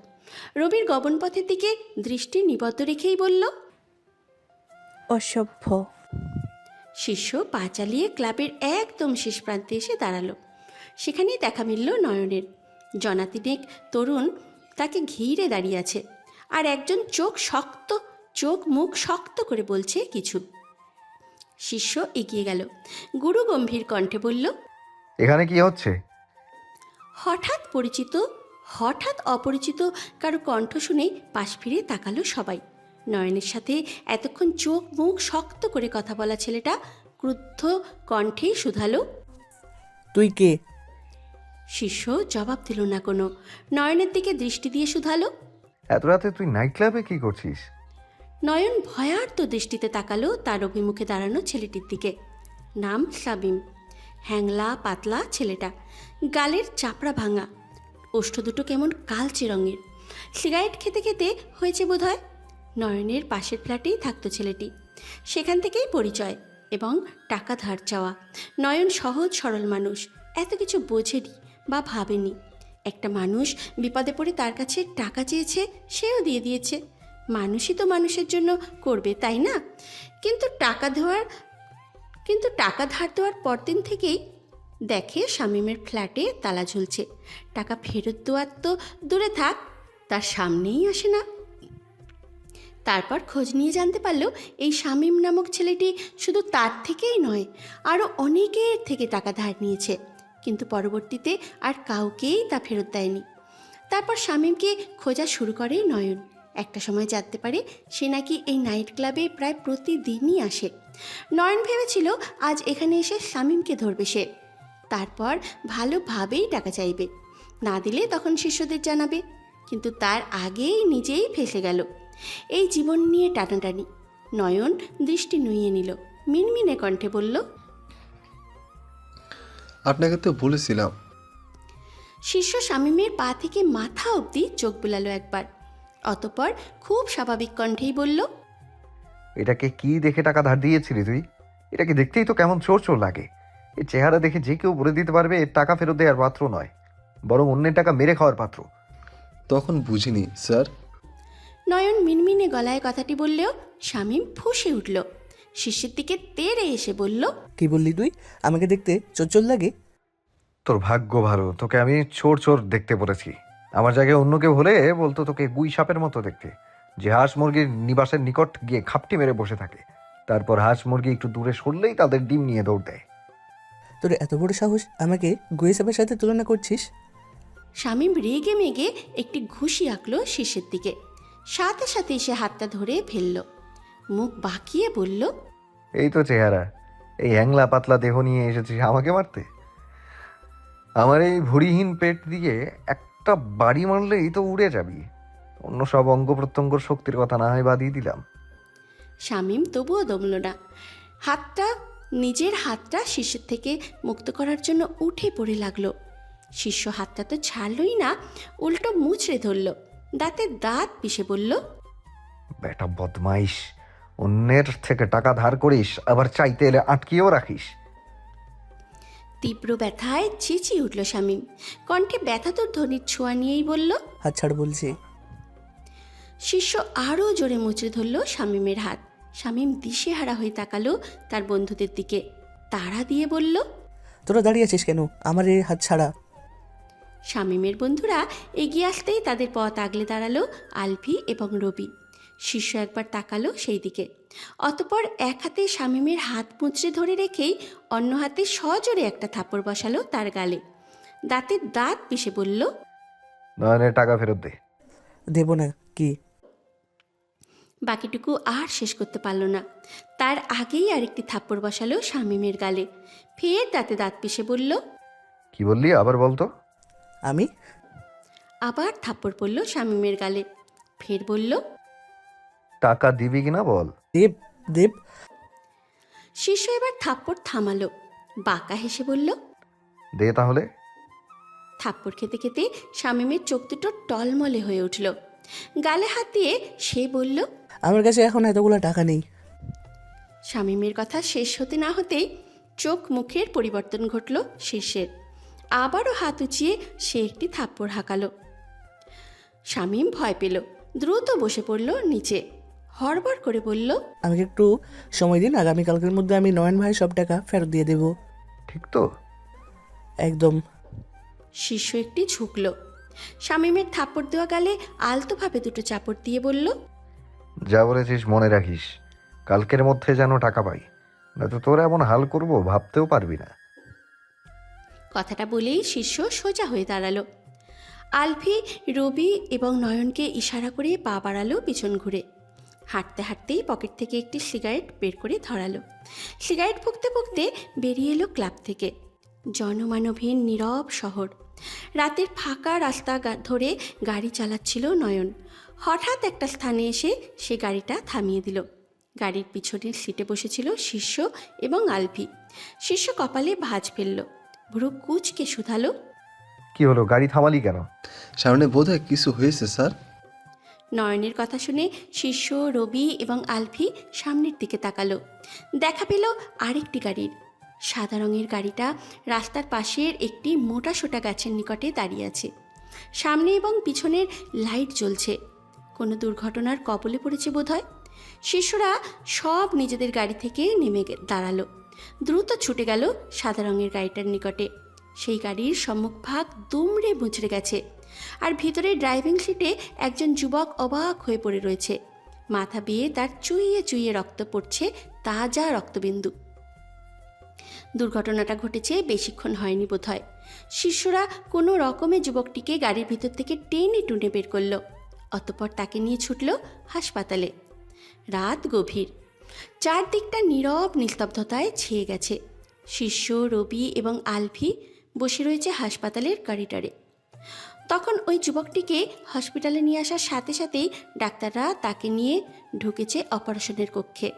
রবির গমনপথের দিকে দৃষ্টি নিবদ্ধ রেখেই বলল, অসভ্য। শিষ্য পা চালিয়ে ক্লাবের একদম শেষ প্রান্তে এসে দাঁড়ালো। সেখানেই দেখা মিলল নয়নের। জনাতিনেক তরুণ তাকে ঘিরে দাঁড়িয়ে আছে, আর একজন চোখ মুখ শক্ত করে বলছে কিছু। শিষ্য এগিয়ে গেল। গুরু গম্ভীর কণ্ঠে বলল, এখানে কি হচ্ছে? হঠাৎ অপরিচিত কারো কণ্ঠ শুনে পাশ ফিরে তাকালো সবাই। নয়নের সাথে এতক্ষণ চোখ মুখ শক্ত করে কথা বলা ছেলেটা ক্রুদ্ধ কণ্ঠেই শুধালো, তুই কে? শিষ্য জবাব দিল না কোনো। নয়নের দিকে দৃষ্টি দিয়ে শুধালো, এত রাতে তুই নাইট ক্লাবে কি করছিস? নয়ন ভয়ার্ত দৃষ্টিতে তাকালো তার অভিমুখে দাঁড়ানো ছেলেটির দিকে। নাম শামীম। হ্যাংলা পাতলা ছেলেটা, গালের চাপড়া ভাঙা, ওষ্ঠ দুটো কেমন কালচে রঙের। সিগারেট খেতে খেতে হয়েছে বোধহয়। নয়নের পাশের ফ্ল্যাটেই থাকতো ছেলেটি। সেখান থেকেই পরিচয় এবং টাকা ধার চাওয়া। নয়ন সহজ সরল মানুষ, এত কিছু বোঝেনি বা ভাবেনি। একটা মানুষ বিপদে পড়ে তার কাছে টাকা চেয়েছে, সেও দিয়ে দিয়েছে। মানুষই তো মানুষের জন্য করবে, তাই না? কিন্তু টাকা ধার দেওয়ার পরদিন থেকেই দেখে শামীমের ফ্ল্যাটে তালা ঝুলছে। টাকা ফেরত দেওয়ার তো দূরে থাক, তার সামনেই আসে না। তারপর খোঁজ নিয়ে জানতে পারল এই শামীম নামক ছেলেটি শুধু তার থেকেই নয়, আরও অনেকের থেকে টাকা ধার নিয়েছে, কিন্তু পরবর্তীতে আর কাউকেই তা ফেরত দেয়নি। তারপর শামীমকে খোঁজা শুরু করে নয়ন। একটা সময় জানতে পারে সে নাকি এই নাইট ক্লাবে প্রায় প্রতিদিনই আসে। নয়ন ভেবেছিল আজ এখানে এসে শামীমকে ধরবে সে, তারপর ভালোভাবেই টাকা চাইবে, না দিলে তখন শিষ্যদের জানাবে। কিন্তু তার আগেই নিজেই ফেসে গেল। এই জীবন নিয়ে টানাটানি। নয়ন দৃষ্টি নুইয়ে নিল, মিনমিনে কণ্ঠে বলল, আপনাকে তো বলেছিলাম। শিষ্য শামীমের পা থেকে মাথা অবধি চোখ বুলালো একবার, অতঃপর খুব স্বাভাবিক কণ্ঠেই বলল, এটাকে কি দেখে টাকা ধার দিয়েছিলি তুই? এটাকে দেখতেই তো কেমন চোর চোর লাগে। এই চেহারা দেখে যে কেউ বলে দিতে পারবে এর টাকা ফেরত দেওয়ার পাত্র নয়, বরং অন্যের টাকা মেরে খাওয়ার পাত্র। তখন বুঝিনি স্যার। নয়ন মিনমিনে গলায় কথাটি বললেও শামীম ফুঁসে উঠল। শিষ্যের দিকে তেড়ে এসে বলল, কি বললি তুই? আমাকে দেখতে চোর লাগে? তোর ভাগ্য ভালো, তোকে আমি চোর চোর দেখতে বলেছি। আমার জায়গায় অন্য কেউ হলে বলতো তোকে গুই সাপের মতো দেখতে, যে হাঁস মুরগির নিবাসের নিকট গিয়ে খাপটি মেরে বসে থাকে, তারপর হাঁস মুরগি একটু দূরে সরলেই তাদের ডিম নিয়ে দৌড় দেয়। তোর এত বড় সাহস আমাকে গুই সাপের সাথে তুলনা করছিস? শামীম রেগে মেগে একটি ঘুষি আঁকলো শিষ্যের দিকে। সাথে সাথে সে হাতটা ধরে ফেলল। মুখ বাঁকিয়ে বলল, এই তো চেহারা, এই হ্যাংলা পাতলা দেহ নিয়ে এসেছিস আমাকে মারতে? আমার এই ভুঁড়িহীন পেট দিয়ে একটা বাড়ি মারলেই তো উড়ে যাবি। অন্য সব অঙ্গ প্রত্যঙ্গর শক্তির কথা না হয় বাদিয়ে দিলাম। শামীম তবুও দমল না। নিজের হাতটা শিষ্যের থেকে মুক্ত করার জন্য উঠে পড়ে লাগলো। শিষ্য হাতটা তো ছাড়লই না, উল্টো মুচড়ে ধরল। দাঁতে দাঁত পিষে বলল, বেটা বদমাইশ, অন্যের থেকে টাকা ধার করিস, আবার চাইতে এলে আটকিয়েও রাখিস। তীব্র ব্যথায় চেঁচিয়ে উঠল শামীম। কণ্ঠে ব্যথাতুর ধ্বনির ছোঁয়া নিয়েই বলল, হাত ছাড় বলছি। শিষ্য আরও জোরে মুচড়ে ধরল শামীমের হাত। শামীম দিশেহারা হয়ে তাকালো তার বন্ধুদের দিকে, তাড়া দিয়ে বলল, তোরা দাঁড়িয়ে আছিস কেন? আমার এই হাত ছাড়া। শামীমের বন্ধুরা এগিয়ে আসতেই তাদের পথ আগলে দাঁড়ালো আলফি এবং রবি। শিষ্য একবার তাকালো সেই দিকে, অতপর এক হাতে শামীমের হাত মুচড়ে ধরে রেখেই অন্য হাতে সজোরে একটা থাপ্পড় বসালো তার গালে। দাঁতে দাঁত পিষে বলল, নয়নের টাকা ফেরত দে। দেব না কি? বাকিটুকু আর শেষ করতে পারল না, তার আগেই আরেকটি থাপ্পড় বসালো শামীমের গালে। ফের দাঁতে দাঁত পিষে বলল, কি বললি আবার বলতো? আমি আবার থাপ্পড় পড়ল শামীমের গালে। ফের বলল, টাকা দিবি কিনা বল। দেব দেব। শিষ্য এবার থাপ্পড় থামালো, বাঁকা হেসে বলল, দে তাহলে। থাপ্পড় খেতে খেতে শামীমের চোখ দুটো টলমলে হয়ে উঠল। গালে হাত দিয়ে সে বলল, আমার কাছে এখন এতগুলো টাকা নেই। শামীমের কথা শেষ হতে না হতেই চোখ মুখের পরিবর্তন ঘটল শিষ্যের। আবারও হাত উঁচিয়ে সে একটি থাপ্পড় হাঁকালো। শামীম ভয় পেল, দ্রুত বসে পড়ল নিচে। হড়বড় করে বলল, আমাকে একটু সময় দিন, আগামীকালকের মধ্যে আমি নয়ন ভাই সব টাকা ফেরত দিয়ে দেব। ঠিক তো? একদম। শিষ্য একটি ঝুঁকল। শামীমের থাপ্পড় দেওয়া গালে আলতোভাবে দুটো চাপড় দিয়ে বলল, যা বলেছিস মনে রাখিস, কালকের মধ্যে যেন টাকা পাই, নয়তো তোর এমন হাল করব ভাবতেও পারবি না। কথাটা বলেই শিষ্য সোজা হয়ে দাঁড়ালো। আলফি, রবি এবং নয়নকে ইশারা করে পা বাড়ালো পিছন ঘুরে। হাঁটতে হাঁটতেই পকেট থেকে একটি সিগারেট বের করে ধরালো। সিগারেট ফুঁকতে ফুঁকতে বেরিয়ে এলো ক্লাব থেকে। জনমানবহীন নীরব শহর। রাতের ফাঁকা রাস্তা ধরে গাড়ি চালাচ্ছিল নয়ন। হঠাৎ একটা স্থানে এসে সে গাড়িটা থামিয়ে দিল। গাড়ির পিছনের সিটে বসেছিল শিষ্য এবং আলফি। শিষ্য কপালে ভাঁজ ফেলল, ভ্রু কুঁচকে শুধালো, কি হলো, গাড়ি থামালি কেন? সামনে বোধহয় কিছু হয়েছে স্যার। নয়নের কথা শুনে শিষ্য, রবি এবং আলফি সামনের দিকে তাকালো। দেখা পেল আরেকটি গাড়ির। সাদা রঙের গাড়িটা রাস্তার পাশের একটি মোটাসোটা গাছের নিকটে দাঁড়িয়ে আছে। সামনে এবং পিছনের লাইট জ্বলছে। কোনো দুর্ঘটনার কবলে পড়েছে বোধহয়। শিষ্যরা সব নিজেদের গাড়ি থেকে নেমে দাঁড়ালো। দ্রুত ছুটে গেল সাদা রঙের গাড়িটার নিকটে। সেই গাড়ির সম্মুখভাগ দুমড়ে মুচড়ে গেছে, আর ভিতরে ড্রাইভিং সিটে একজন যুবক অবাক হয়ে পড়ে রয়েছে। মাথা বেয়ে তার চুইয়ে চুইয়ে রক্ত পড়ছে, তাজা রক্তবিন্দু। দুর্ঘটনাটা ঘটেছে বেশিক্ষণ হয়নি বোধহয়। শিষ্যরা কোনো রকমে যুবকটিকে গাড়ির ভিতর থেকে টেনে টুনে বের করলো। অতঃপর তাকে নিয়ে ছুটল হাসপাতালে। রাত গভীর, চারদিকটা নীরব নিস্তব্ধতায় ছেয়ে গেছে। শিষ্য, রবি এবং আলফি বসে রয়েছে হাসপাতালের করিডরে। তখন ওই যুবকটিকে হসপিটালে নিয়ে আসার সাথে সাথেই ডাক্তাররা তাকে নিয়ে ঢুকেছে অপারেশনের কক্ষে।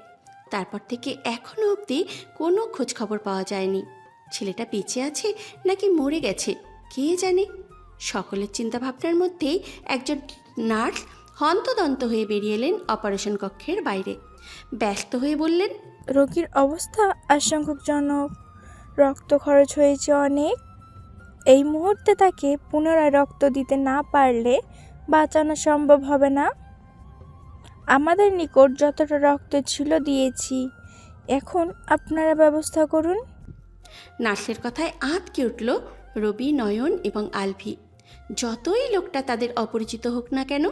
তারপর থেকে এখনও অবধি কোনো খোঁজ খবর পাওয়া যায়নি। ছেলেটা বেঁচে আছে নাকি মরে গেছে কে জানে। সকলের চিন্তাভাবনার মধ্যেই একজন নার্স হন্তদন্ত হয়ে বেরিয়ে এলেন অপারেশন কক্ষের বাইরে। ব্যস্ত হয়ে বললেন, রোগীর অবস্থা আশঙ্কাজনক, রক্ত খরচ হয়েছে অনেক। এই মুহূর্তে তাকে পুনরায় রক্ত দিতে না পারলে বাঁচানো সম্ভব হবে না। আমাদের নিকট যতটা রক্ত ছিল দিয়েছি, এখন আপনারা ব্যবস্থা করুন। নার্সের কথায় আঁতকে উঠল রবি, নয়ন এবং আলফি। যতই লোকটা তাদের অপরিচিত হোক না কেন,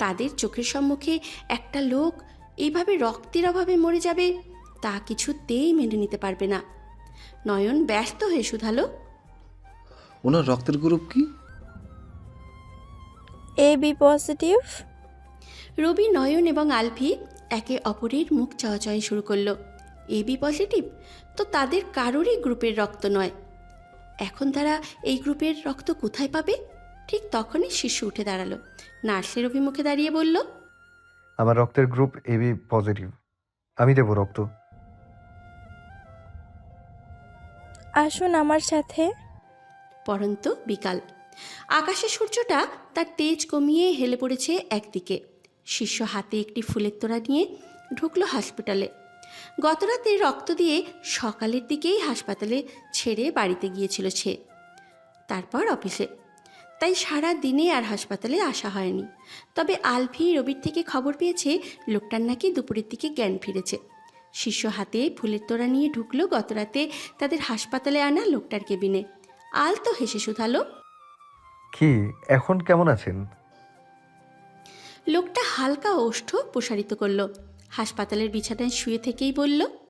তাদের চোখের সম্মুখে একটা লোক এইভাবে রক্তের অভাবে মরে যাবে তা কিছুতেই মেনে নিতে পারবে না। নয়ন ব্যস্ত হয়ে শুধালো, ওনার রক্তের গ্রুপ কি? AB positive. রবি, নয়ন এবং আলফি একে অপরের মুখ চাওয়াচাওয়ি শুরু করলো। AB পজিটিভ তো তাদের কারোরই গ্রুপের রক্ত নয়। এখন তারা এই গ্রুপের রক্ত কোথায় পাবে? ঠিক তখনই শিশু উঠে দাঁড়ালো। নার্সের অভিমুখে দাঁড়িয়ে বলল, আমার রক্তের গ্রুপ AB পজিটিভ, আমি দেবো রক্ত। আসুন আমার সাথে। পরন্ত বিকাল। আকাশে সূর্যটা তার তেজ কমিয়ে হেলে পড়েছে একদিকে। শিষ্য হাতে একটি ফুলের তোড়া নিয়ে ঢুকলো হসপিটালে। গতরাতে রক্ত দিয়ে সকালের দিকেই হাসপাতালে ছেড়ে বাড়িতে গিয়েছিল সে, তারপর অফিসে। তাই সারা দিনে আর হাসপাতালে আসা হয়নি। তবে আলফি রবির থেকে খবর পেয়েছে লোকটার নাকি দুপুরের দিকে জ্ঞান ফিরেছে। শিষ্য হাতে ফুলের তোড়া নিয়ে ঢুকলো গতরাতে তাদের হাসপাতালে আনা লোকটার কেবিনে। আল তো হেসে শুধালো। কি এখন কেমন আছেন? লোকটা হালকা ওষ্ঠ প্রসারিত করলো, হাসপাতালের বিছানায় শুয়ে থেকেই বলল,